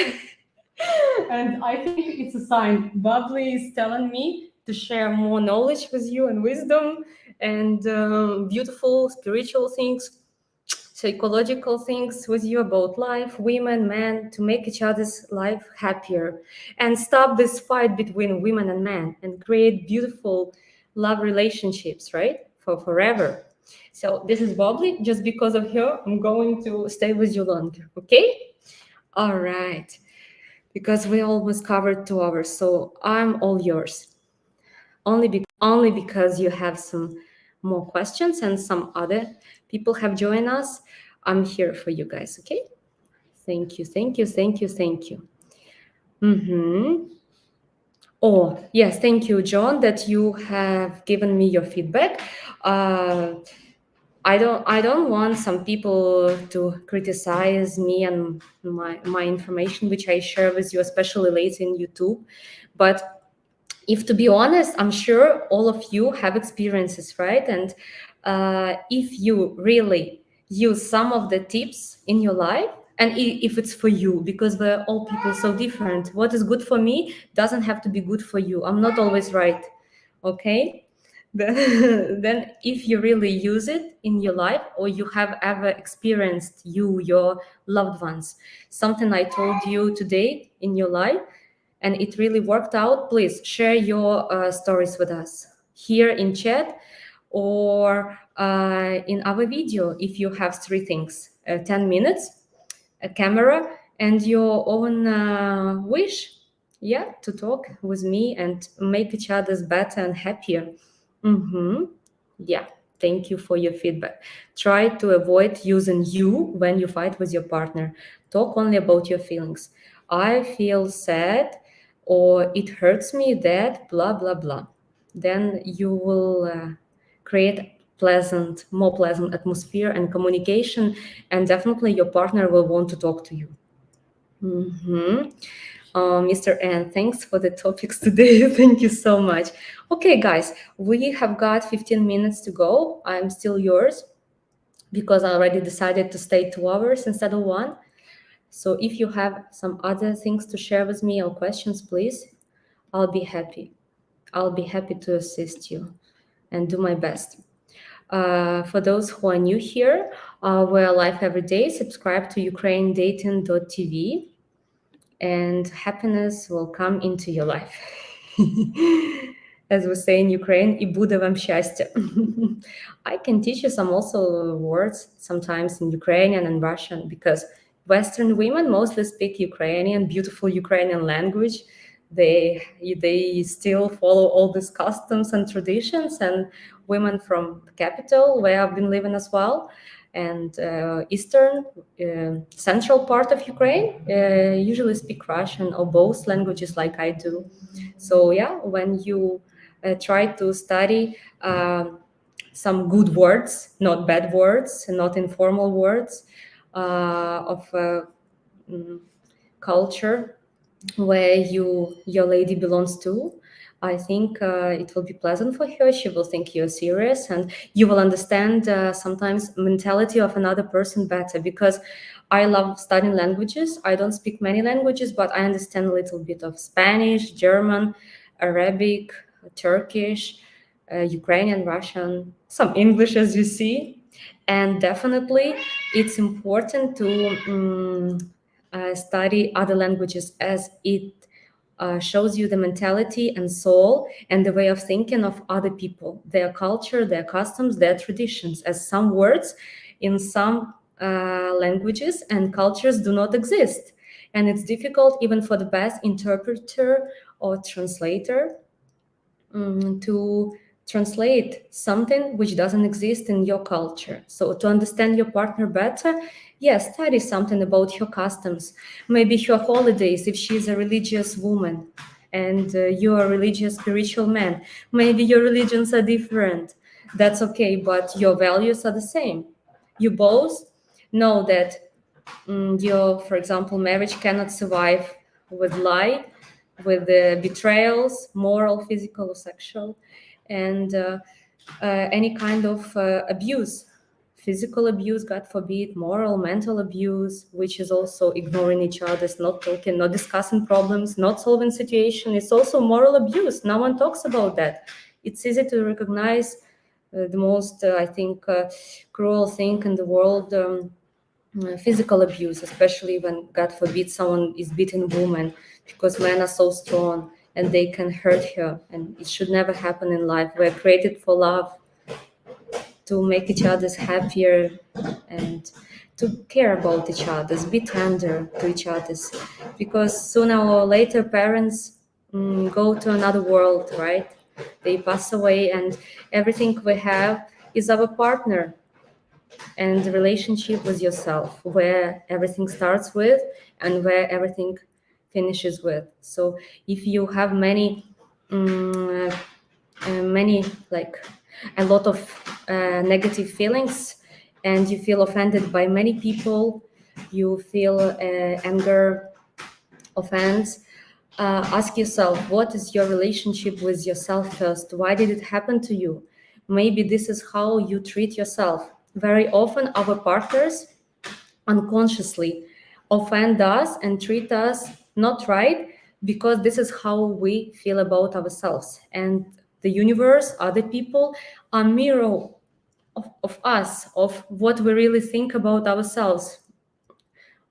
And I think it's a sign. Bubbly is telling me to share more knowledge with you and wisdom and beautiful spiritual things, psychological things with you about life, women, men, to make each other's life happier and stop this fight between women and men and create beautiful love relationships, right? For forever. So this is Bubbly. Just because of her, I'm going to stay with you longer, okay? All right. Because we almost covered 2 hours, so I'm all yours. Only because you have some more questions and some other people have joined us, I'm here for you guys, okay? Thank you, thank you, thank you, thank you. Oh, yes, thank you, John, that you have given me your feedback. I don't want some people to criticize me and my information, which I share with you, especially later in YouTube. But if to be honest, I'm sure all of you have experiences, right? And if you really use some of the tips in your life, and if it's for you, because we're all people so different, what is good for me doesn't have to be good for you. I'm not always right, okay? Then if you really use it in your life, or you have ever experienced, your loved ones, something I told you today in your life, and it really worked out, please share your stories with us here in chat or in our video. If you have 3 things, 10 minutes, a camera, and your own wish, to talk with me and make each other's better and happier. Yeah. Thank you for your feedback. Try to avoid using you when you fight with your partner. Talk only about your feelings. I feel sad, or it hurts me that blah, blah, blah. Then you will create more pleasant atmosphere and communication, and definitely your partner will want to talk to you. Mr. N, thanks for the topics today. Thank you so much. Okay, guys, we have got 15 minutes to go. I'm still yours because I already decided to stay 2 hours instead of 1. So if you have some other things to share with me or questions, please, I'll be happy. I'll be happy to assist you and do my best. For those who are new here, we're live every day. Subscribe to ukrainedating.tv and happiness will come into your life. As we say in Ukraine, "І буде вам щастя." I can teach you some also words sometimes in Ukrainian and Russian, because Western women mostly speak Ukrainian, beautiful Ukrainian language. They still follow all these customs and traditions, and women from the capital, where I've been living as well, and eastern central part of Ukraine usually speak Russian or both languages like I do. So yeah, when you try to study some good words, not bad words, not informal words of culture where your lady belongs to, I think it will be pleasant for her. She will think you're serious, and you will understand sometimes mentality of another person better, because I love studying languages. I don't speak many languages, but I understand a little bit of Spanish, German, Arabic, Turkish, Ukrainian, Russian, some English, as you see. And definitely it's important to study other languages, as it shows you the mentality and soul and the way of thinking of other people, their culture, their customs, their traditions, as some words in some languages and cultures do not exist. And it's difficult even for the best interpreter or translator to translate something which doesn't exist in your culture. So to understand your partner better, yes, study something about her customs, maybe her holidays if she's a religious woman and you're a religious spiritual man. Maybe your religions are different. That's okay, but your values are the same. You both know that your, for example, marriage cannot survive with lie, with betrayals, moral, physical, or sexual, and any kind of abuse, physical abuse, God forbid, moral, mental abuse, which is also ignoring each other, not talking, not discussing problems, not solving situation. It's also moral abuse. No one talks about that. It's easy to recognize the most, I think, cruel thing in the world, physical abuse, especially when, God forbid, someone is beating a woman, because men are so strong and they can hurt her, and it should never happen in life. We're created for love, to make each other happier and to care about each other, be tender to each other, because sooner or later parents go to another world, right? They pass away, and everything we have is our partner and the relationship with yourself, where everything starts with and where everything finishes with. So if you have many like a lot of negative feelings, and you feel offended by many people, you feel anger, offense, ask yourself, what is your relationship with yourself first? Why did it happen to you? Maybe this is how you treat yourself. Very often our partners unconsciously offend us and treat us not right, because this is how we feel about ourselves. And the universe, other people, are mirror of us, of what we really think about ourselves,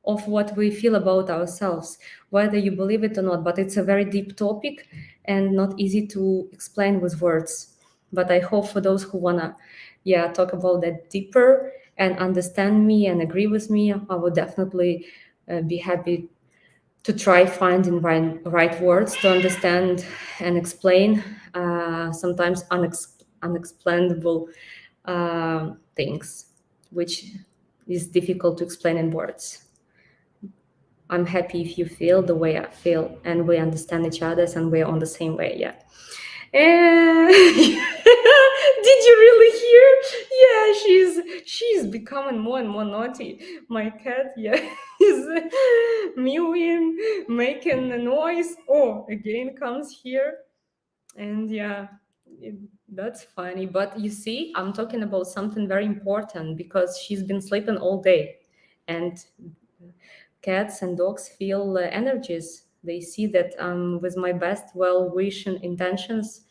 of what we feel about ourselves, whether you believe it or not. But it's a very deep topic and not easy to explain with words. But I hope for those who wanna talk about that deeper and understand me and agree with me, I would definitely be happy to try finding right words to understand and explain sometimes unexplainable things, which is difficult to explain in words. I'm happy if you feel the way I feel, and we understand each other, and we're on the same way. Yeah. And did you really hear? Yeah, she's becoming more and more naughty. My cat, yeah, is mewing, making a noise. Oh, again comes here, and yeah, that's funny. But you see, I'm talking about something very important because she's been sleeping all day, and cats and dogs feel energies. They see that with my best well-wishing intentions,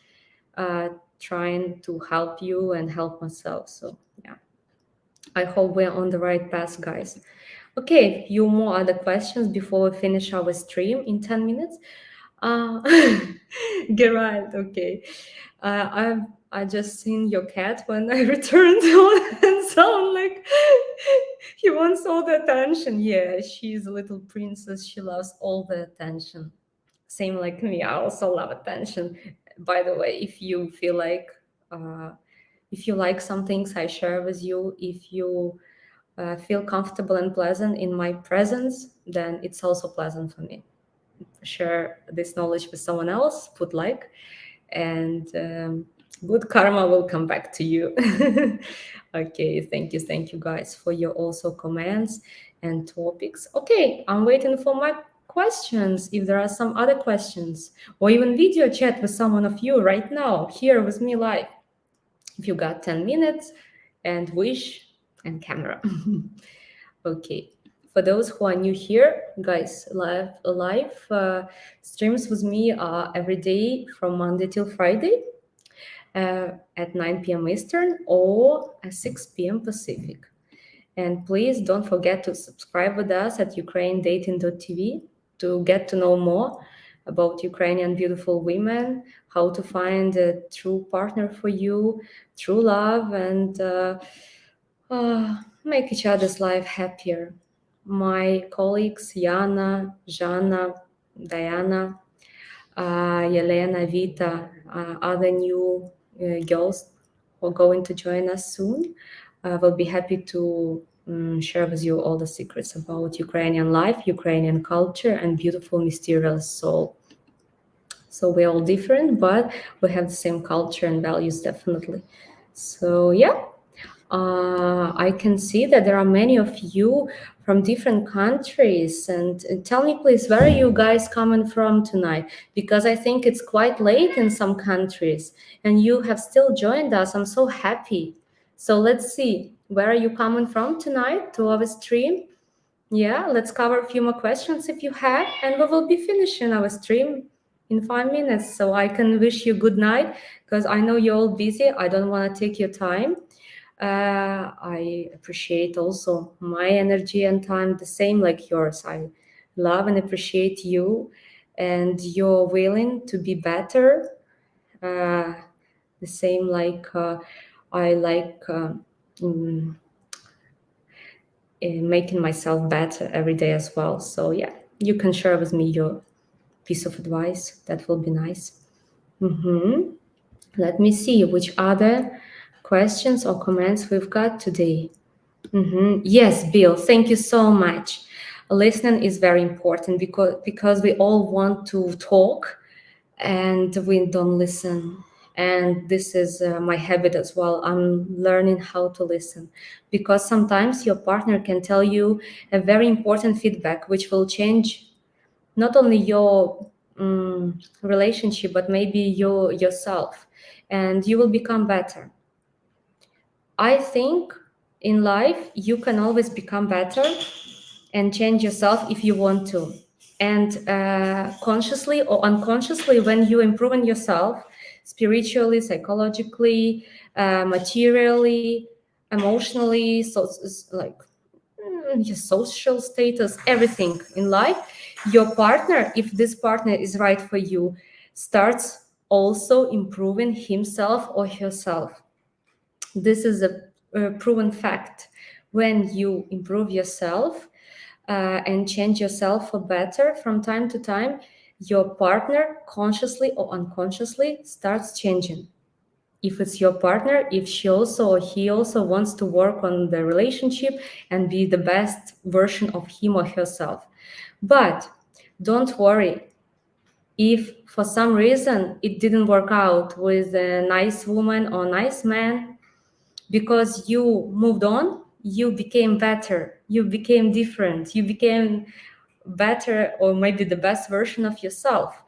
trying to help you and help myself. So yeah, I hope we're on the right path, guys. Okay, few more other questions before we finish our stream in 10 minutes. Uh, Geralt, okay. I just seen your cat when I returned home and sound like he wants all the attention. Yeah, she's a little princess. She loves all the attention. Same like me. I also love attention. By the way, if you like some things I share with you, if you feel comfortable and pleasant in my presence, then it's also pleasant for me. Share this knowledge with someone else, put like, and good karma will come back to you. Okay, thank you guys for your also comments and topics. Okay, I'm waiting for my questions. If there are some other questions or even video chat with someone of you right now here with me live, if you got 10 minutes and wish and camera. Okay, for those who are new here, guys, live streams with me are every day from Monday till Friday at 9 p.m. Eastern or at 6 p.m. Pacific. And please don't forget to subscribe with us at ukrainedating.tv to get to know more about Ukrainian beautiful women, how to find a true partner for you, true love, and make each other's life happier. My colleagues, Yana, Jana, Diana, Yelena, Vita, other new girls who are going to join us soon. We'll be happy to share with you all the secrets about Ukrainian life, Ukrainian culture, and beautiful, mysterious soul. So we're all different, but we have the same culture and values, definitely. So yeah, I can see that there are many of you from different countries. And tell me, please, where are you guys coming from tonight? Because I think it's quite late in some countries, and you have still joined us. I'm so happy. So let's see, where are you coming from tonight to our stream? Yeah, let's cover a few more questions if you have, and we will be finishing our stream in 5 minutes. So I can wish you good night, because I know you're all busy. I don't want to take your time. I appreciate also my energy and time the same like yours. I love and appreciate you, and you're willing to be better. The same like I like making myself better every day as well. So yeah, you can share with me your piece of advice. That will be nice. Let me see which other questions or comments we've got today. Yes, Bill, thank you so much. Listening is very important because we all want to talk and we don't listen. And this is my habit as well. I'm learning how to listen, because sometimes your partner can tell you a very important feedback which will change not only your relationship, but maybe yourself, and you will become better. I think in life you can always become better and change yourself if you want to. And consciously or unconsciously, when you improve in yourself spiritually, psychologically, materially, emotionally, so like your social status, everything in life, your partner, if this partner is right for you, starts also improving himself or herself. This is a proven fact. When you improve yourself and change yourself for better from time to time, your partner consciously or unconsciously starts changing. if it's your partner, if she also or he also wants to work on the relationship and be the best version of him or herself. But don't worry if for some reason it didn't work out with a nice woman or nice man, because you moved on, you became better, you became different, you became better, or maybe the best version of yourself.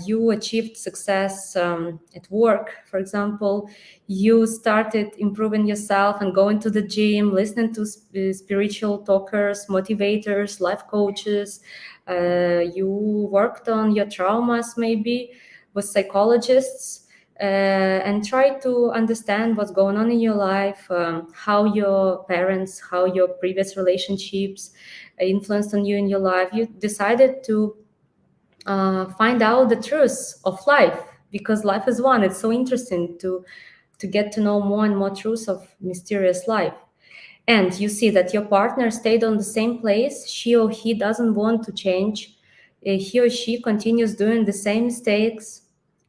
You achieved success at work, for example. You started improving yourself and going to the gym, listening to spiritual talkers, motivators, life coaches. You worked on your traumas, maybe with psychologists, and try to understand what's going on in your life, how your parents, how your previous relationships influenced on you in your life. You decided to find out the truth of life, because life is one. It's so interesting to get to know more and more truths of mysterious life. And you see that your partner stayed on the same place. She or he doesn't want to change. He or she continues doing the same mistakes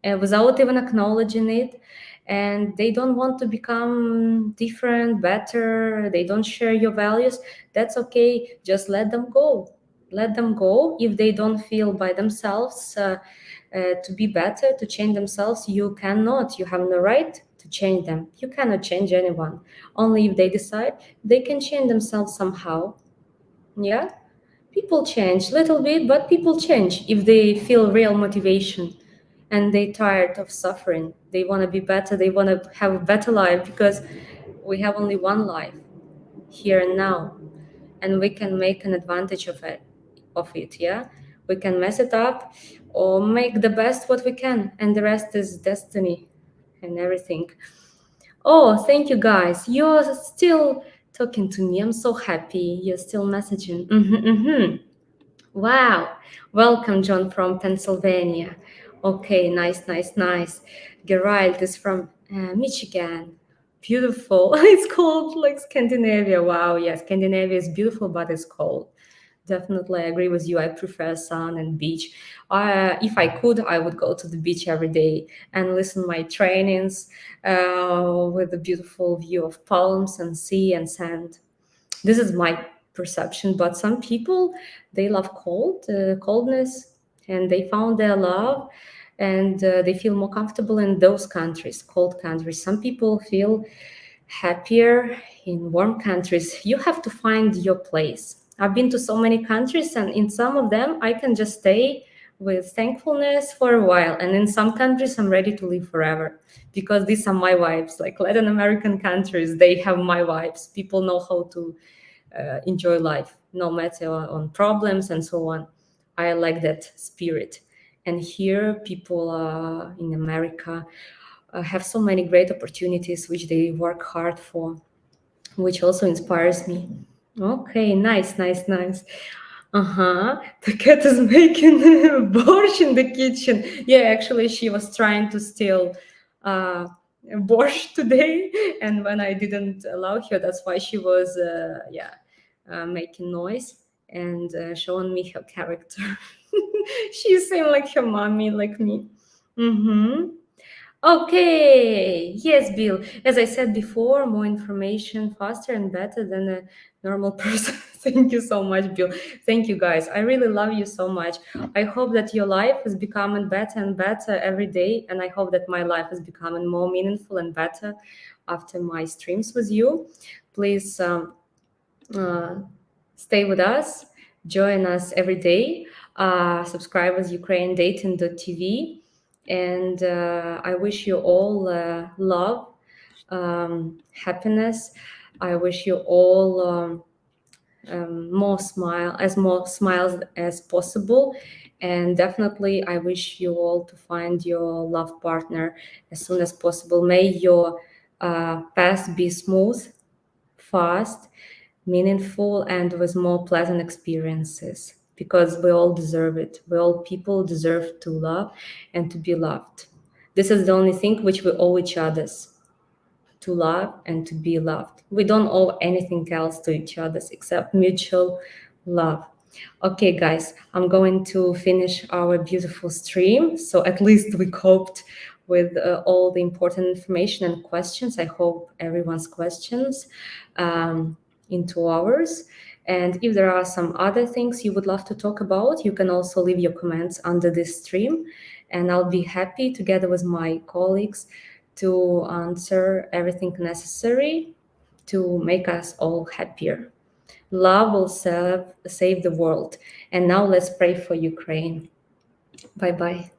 without even acknowledging it. And they don't want to become different, better. They don't share your values. That's okay. Just let them go. Let them go. If they don't feel by themselves to be better, to change themselves, you cannot. You have no right to change them. You cannot change anyone. Only if they decide they can change themselves somehow. Yeah? People change little bit, but people change if they feel real motivation and they tired of suffering. They want to be better. They want to have a better life, because we have only one life, here and now, and we can make an advantage of it. Yeah, we can mess it up or make the best what we can, and the rest is destiny and everything. Oh, thank you guys. You're still talking to me. I'm so happy. You're still messaging. Wow. Welcome, John from Pennsylvania. Okay, nice. Gerald is from Michigan. Beautiful. It's cold like Scandinavia. Wow, yeah, Scandinavia is beautiful, but it's cold. Definitely, I agree with you. I prefer sun and beach. If I could, I would go to the beach every day and listen my trainings with a beautiful view of palms and sea and sand. This is my perception, but some people, they love coldness, and they found their love, and they feel more comfortable in those countries, cold countries. Some people feel happier in warm countries. You have to find your place. I've been to so many countries, and in some of them I can just stay with thankfulness for a while, and in some countries I'm ready to live forever, because these are my vibes. Like Latin American countries, they have my vibes. People know how to enjoy life, no matter on problems and so on. I like that spirit. And here, people in America have so many great opportunities which they work hard for, which also inspires me. Okay, nice. The cat is making borscht in the kitchen. Yeah, actually, she was trying to steal borscht today, and when I didn't allow her, that's why she was making noise and showing me her character. She seemed like her mommy, like me. Okay, yes, Bill. As I said before, more information faster and better than a normal person. Thank you so much, Bill. Thank you, guys. I really love you so much. I hope that your life is becoming better and better every day, and I hope that my life is becoming more meaningful and better after my streams with you. Please stay with us, join us every day. Subscribe with ukrainedating.tv. And I wish you all love, happiness. I wish you all more smiles as possible. And definitely, I wish you all to find your love partner as soon as possible. May your path be smooth, fast, meaningful, and with more pleasant experiences, because we all deserve it. We all people deserve to love and to be loved. This is the only thing which we owe each others, to love and to be loved. We don't owe anything else to each others except mutual love. Okay, guys, I'm going to finish our beautiful stream. So at least we coped with all the important information and questions. I hope everyone's questions in 2 hours. And if there are some other things you would love to talk about, you can also leave your comments under this stream. And I'll be happy, together with my colleagues, to answer everything necessary to make us all happier. Love will save the world. And now let's pray for Ukraine. Bye-bye.